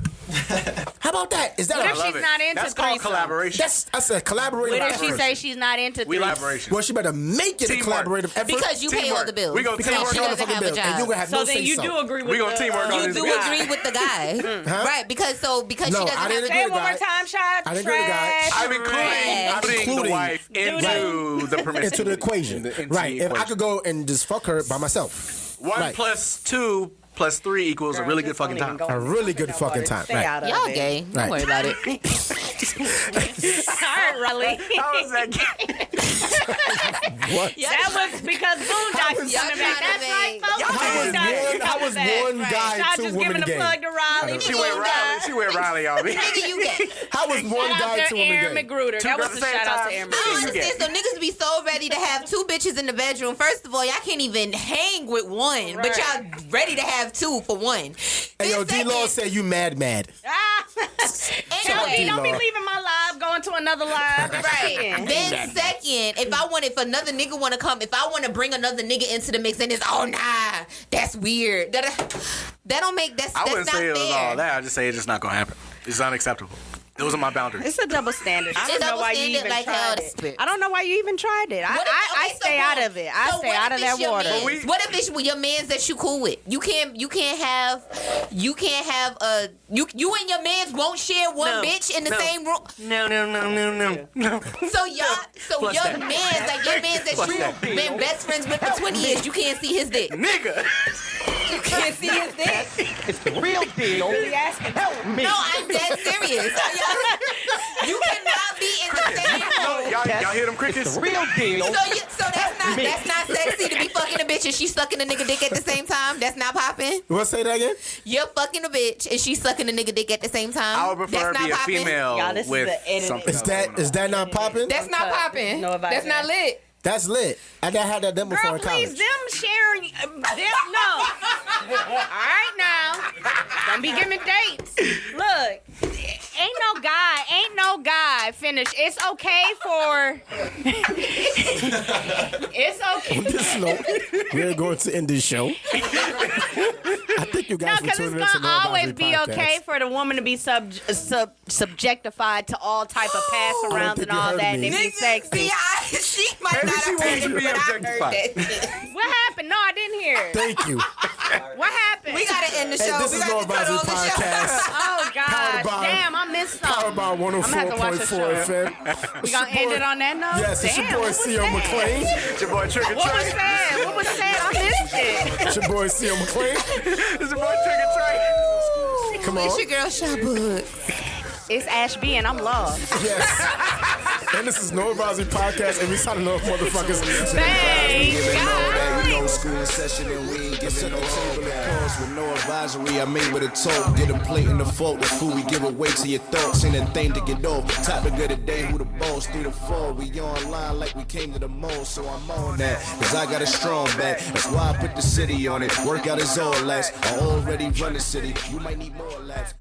How about that? Is that What a if she's not into That's called threesome? collaboration. I said collaborative What if she effort. say she's not into threesome? Collaboration. Well, she better make it Teamwork. a collaborative effort. Because you pay all the bills. We gonna because teamwork she I'm on doesn't fucking have a bills, job. and you gonna have So no then say you so. do agree with We gonna the, teamwork on You this do guy. agree with the guy, Huh? right? Because No, she doesn't I have didn't a Say it agree one more with time, Shad. I didn't agree with the guy. I'm including the Including wife into the permission. into the equation. Right. If I could go and just fuck her by myself. 1 Right. plus 2 plus 3 equals a really good fucking time. A really good fucking time. Stay Right. out of Y'all it. gay. Don't Right. worry about it. All right, Raleigh. How is that gay? What? That was because Boondocks was Y'all coming back. trying to That's right, make- folks. I was one guy, Shad two just women giving a game. plug to Raleigh. She went Riley. She went Riley on me. Nigga, you gay. How was one Shout guy, out two to women Aaron game? McGruder. Two That was girls a at the same shout out time. to Aaron I don't You McGruder. understand. So niggas be so ready to have 2 bitches in the bedroom. First of all, y'all can't even hang with one, but y'all ready to have 2 for one. Hey, yo, Then D-Law second- said you mad. Hell, D-Law. don't be leaving my live, going to another live. Right. Then second, if another nigga want to come, if I want to bring another nigga into the mix, and it's that's weird. That don't make that's I not wouldn't say it was fair. all that. I just say it's just not gonna happen. It's unacceptable. Those are my boundaries. It's a double standard. I It's don't know double why you standard even like tried hell. it. I don't know why you even tried it. What if- I okay, stay so out what- of it. I so stay what out if of that it's your water. mans? What if it's your mans that you cool with? You can't have you and your mans won't share one bitch in the same room. No. So your that. mans, like your mans that you been best friends with for 20 years, you can't see his dick. Nigga. You can't see his dick. It's the real deal. Help me. No, I'm dead serious. You cannot be in the same room. Y'all hear them crickets? The real deal. So that's not sexy to be fucking a bitch and she's sucking a nigga dick at the same time. That's not popping. You want to say that again? You're fucking a bitch and she's sucking a nigga dick at the same time. I would prefer That's to be not a popping. female Y'all, this is with the editing. something. Is that not popping? That's not popping. No advice. That's not lit. That's lit. I had that done before Girl, in please, college. them sharing, no. All right now, don't be giving dates. Look, ain't no guy finish. It's okay for, it's okay. On this note, we're going to end this show. I think you No, guys because were it's tuning into gonna always NoAdvisory be podcast. okay for the woman to be subjectified to all type of pass arounds think and you all heard that me. and be sexy. She might Maybe not she have wants heard to it, be but I heard objectified. that. What happened? No, I didn't hear it. Thank you. What happened? We gotta end the show. Hey, this We is gotta cut NoAdvisory all the show. podcast. Oh God! Powered by- Damn, I missed Powered something. by I'm gonna have to watch the 104.4 show. FM. We gonna end it on that note. Yes, it's Damn, your boy what was C.O. that? McLean. It's your boy Trigger What was Trey. said? What was said? I missed it. It's your boy C.O. McLean. It's your boy Trigger Trey. Come It's on. your girl Shaboogs. It's Ashby and I'm lost. Yes. And this is NoAdvisory podcast, and we signing off, motherfuckers. Thanks, Giving all that, guys. you know, school in session and we ain't giving no table of course with no advisory. I made with a talk, get a plate in the fork. The food we give away to your thoughts, ain't a thing to get off. Topic of the day, who the boss, 3 to 4. We online like we came to the mall, so I'm on that. Cause I got a strong back, that's why I put the city on it. Workout is all last, I already run the city. You might need more laps.